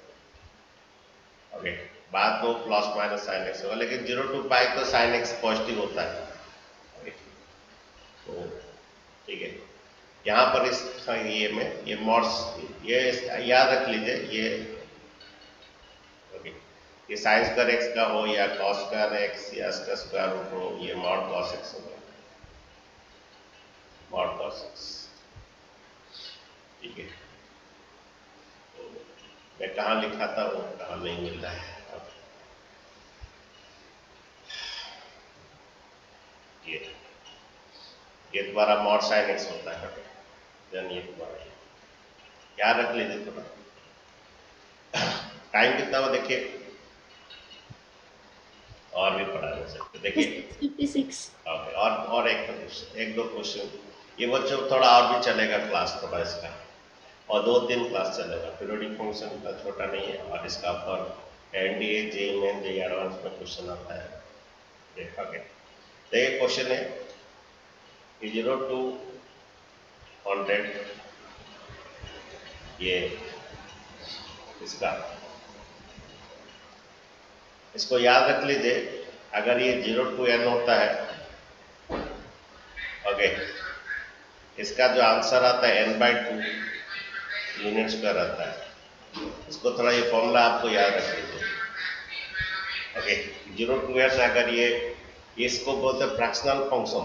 ओके बाद में प्लस माइनस साइन एक्स होगा, लेकिन 0 to पाई तो साइन एक्स पॉजिटिव होता है। ओके तो ठीक है, यहाँ पर इस ये में ये मॉड्स, ये याद रख लीजिए, ये ओके ये साइन स्क्वायर एक्स का हो या कॉस स्क्वायर एक्स या इसका स्क्वायर रूट हो, ये मॉड कॉस एक्स होगा, मॉड कॉस एक्स। ठीक है, तो मैं कहाँ लिखा था वो कहाँ नहीं मिल रहा है अब, ये तुम्हारा मॉड साइन एक्स होता है, देन ये तुम्हारा याद रख लीजिए थोड़ा। टाइम कितना हुआ देखिए, और भी पढ़ा जा सकते देखिए। 56। ओके और एक दो क्वेश्चन, ये बच्चों थोड़ा और भी चलेगा क्लास थोड़ा इसका, और 2-3 क्लास चलेगा। पीरियोडिक फंक्शन का छोटा नहीं है, और इसका पर एनडीए जेई में जेई एडवांस में क्वेश्चन आता है, देखा के देखिए क्वेश्चन है 0 to 100, ये इसको याद रख लीजिए, अगर ये 0 to n होता है, ओके इसका जो आंसर आता है n/2 यूनिट स्क्वायर आता है। इसको थोड़ा ये फॉर्मूला आपको याद रख लीजिए। ओके 0 to n अगर ये इसको बोलते हैं फ्रैक्शनल फंक्शन,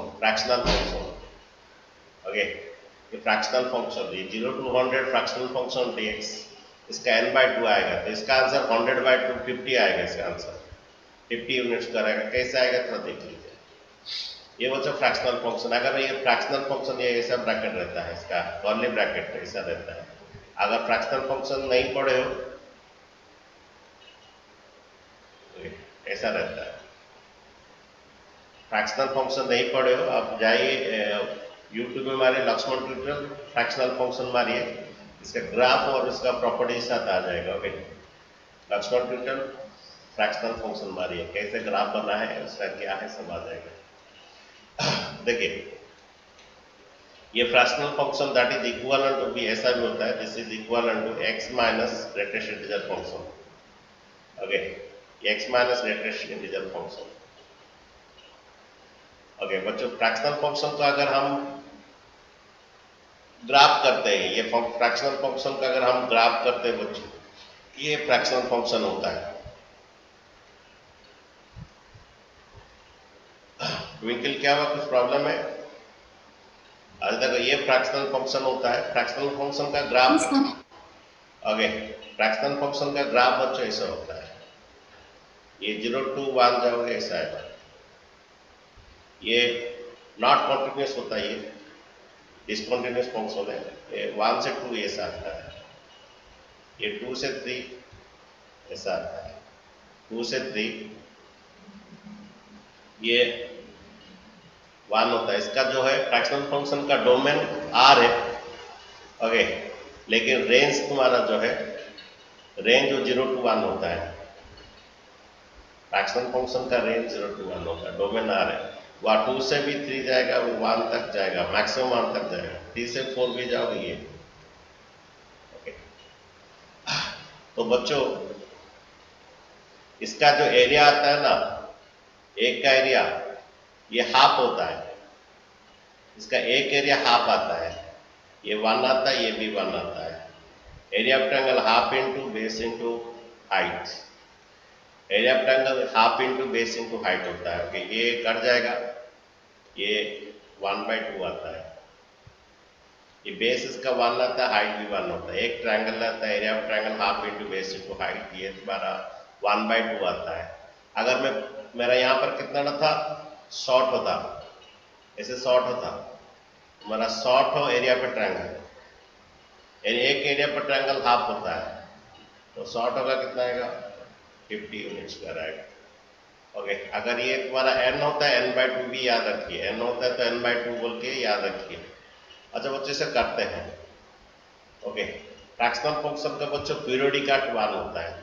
ओके ये फ्रैक्शनल फंक्शन, ये 0 to 100 फ्रैक्शनल फंक्शन dx, इसका n/2 आएगा, तो इसका आंसर 100/2 50 आएगा, इसका आंसर 50 यूनिट स्क्वायर आएगा। कैसे आएगा थोड़ा देख लीजिए। ये बच्चों फ्रैक्शनल फंक्शन, अगर ये फ्रैक्शनल फंक्शन ये ऐसा ब्रैकेट रहता है, इसका कर्ली ब्रैकेट ऐसा रहता है। अगर फ्रैक्शनल फंक्शन नहीं पढ़े हो ऐसा रहता है, फ्रैक्शनल फंक्शन नहीं पढ़े हो आप जाइए YouTube में मारिए लक्ष्मण ट्यूटोरियल फ्रैक्शनल फंक्शन मारिए, इसका ग्राफ और इसका प्रॉपर्टी साथ आ जाएगा। Okay, Lakshman tutorial fractional function मारिए, कैसे ग्राफ बना है उसका क्या है सब आ जाएगा। देखिए ये fractional function that is equivalent to भी ऐसा भी होता है, this is equivalent to x minus greatest integer function. Okay, x minus greatest integer function. Okay बच्चों, फ्रैक्शनल फंक्शन का अगर हम ग्राफ करते हैं, ये फ्रैक्शनल फंक्शन का अगर हम ग्राफ करते हैं बच्चों, ये फ्रैक्शनल फंक्शन होता है। ट्विंकल क्या हुआ, कुछ प्रॉब्लम है? आज तक ये फ्रैक्शनल फंक्शन होता है, फ्रैक्शनल फंक्शन का ग्राफ। ओके, फ्रैक्शनल फंक्शन का ग्राफ बच्चों ऐसा होता है, ये 0 to 1 जाओगे ऐसा है, ये नॉट कॉन्टिन्यूस होता है, ये डिसकंटिन्यूस फंक्शन है, ये 1 से 2 ऐसा आता है, ये 2 से 3 ऐसा आता है, 2 से 3 ये 1 होता है। इसका जो है फ्रैक्शनल फंक्शन का डोमेन R है। ओके, लेकिन रेंज तुम्हारा जो है, रेंज जो 0 to 1 होता है, फ्रैक्शनल फंक्शन का रेंज 0 to 1 होता है, डोमेन R है। वह 2 से भी 3 जाएगा, वो 1 तक जाएगा, मैक्सिमम 1 तक जाएगा, 3 से 4 भी जाओगे ये। ओके, तो बच्चों इसका जो एरिया आता है ना, एक का एरिया ये हाफ होता है, इसका एक एरिया हाफ आता है, ये 1 आता है, ये भी 1 आता है। Area of triangle half into base into height, area of triangle half into base into height होता है। ओके, ये कट जाएगा, ये 1/2 आता है, ये बेस इसका 1 आता है, हाइट भी 1 होता है। एक ट्रायंगल आता है, area of triangle half into base into height, ये तुम्हारा 1/2 आता है। अगर मैं मेरा यहाँ पर कितना था, शॉर्ट होता, ऐसे शॉर्ट होता, हमारा शॉर्ट हो एरिया पर ट्रायंगल, एक एरिया पर ट्रायंगल हाफ होता है, तो शॉर्ट होगा कितना आएगा, 50 यूनिट स्क्वायर आएगा। ओके, अगर ये तुम्हारा n होता है, n/2 भी याद रखिए, n होता है तो n/2 बोल के याद रखिए। अच्छा बच्चों से करते हैं। ओके, फ्रैक्शनल फंक्शन का बच्चों पीरियोडिक का 1 होता है,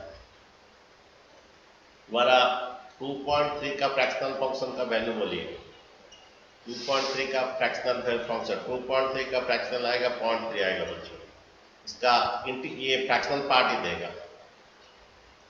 तुम्हारा 2.3 का फ्रैक्शनल फंक्शन का वैल्यू बोलिए, 2.3 का फ्रैक्शनल फंक्शन, 2.3 का फ्रैक्शनल आएगा 0.3 आएगा बच्चों, इसका ये फ्रैक्शनल पार्ट ही देगा,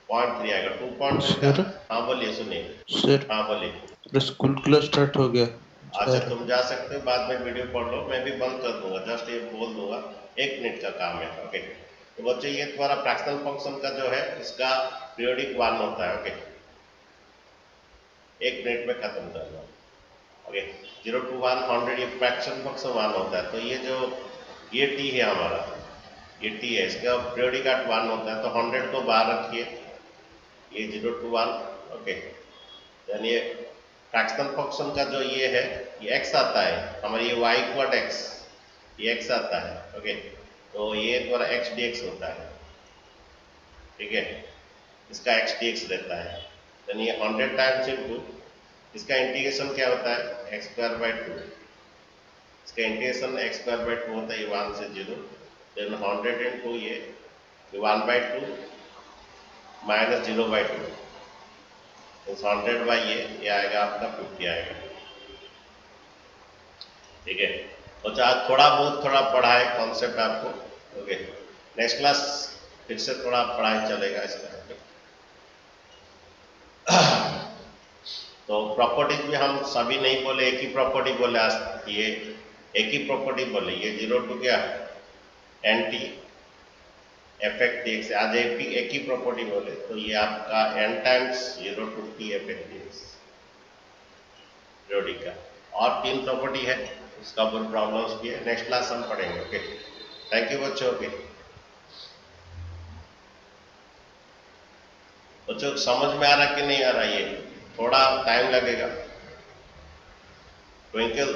0.3 आएगा। 2.3 का, हाँ बोलिए, सुनिए सर, हाँ बोलिए। स्कूल क्लास स्टार्ट हो गया अच्छा सर। तुम जा सकते हो, बाद में वीडियो पढ़ लो, मैं भी बंद कर दूंगा, जस्ट ये बोल दूंगा, 1 मिनट का काम है। ओके, तो बच्चों ये तुम्हारा फ्रैक्शनल फंक्शन का जो है इसका पीरियोडिक 1 होता है। ओके, 1 मिनट में खत्म कर लो। ओके, 0 to 1 100 ये फ्रैक्शन फंक्शन 1 होता है, तो ये जो ये t है हमारा, ये t है, इसका पीरियोडिक 1 होता है, तो 100 को बाहर रखिए, ये 0 to 1। ओके, यानी ये फ्रैक्शनल फंक्शन का जो ये है, ये x आता है हमारी, ये y इक्वल x, ये x आता है। ओके, तो ये तुम्हारा x dx होता है, ठीक है, इसका x dx रहता है, यानी ये 100 टाइम्स इनटू, इसका इंटीग्रेशन क्या होता है, x²/2, इसका इंटीग्रेशन x²/2 होता है, ये 1 से 0, देन 100 इनटू ये 1/2 माइनस 0/2, तो 100 बाई ये आएगा आपका 50 आएगा, ठीक है। तो आज थोड़ा पढ़ा है कॉन्सेप्ट आपको। ओके, नेक्स्ट क्लास फिर से थोड़ा पढ़ाई चलेगा इसका। तो प्रॉपर्टीज भी हम सभी नहीं बोले, एक ही प्रॉपर्टी बोले आज, ये एक ही प्रॉपर्टी बोले, ये 0 to क्या NT एफेक्ट dx, आज एक ही प्रॉपर्टी बोले, तो ये आपका n times 0 to t effect dx periodic का, और 3 प्रॉपर्टी है, उसका ऊपर प्रॉब्लम्स भी है, नेक्स्ट क्लास हम पढ़ेंगे। ओके, थैंक यू बच्चों। ओके बच्चों, समझ में आ रहा कि नहीं आ रहा, ये थोड़ा टाइम लगेगा। ट्विंकल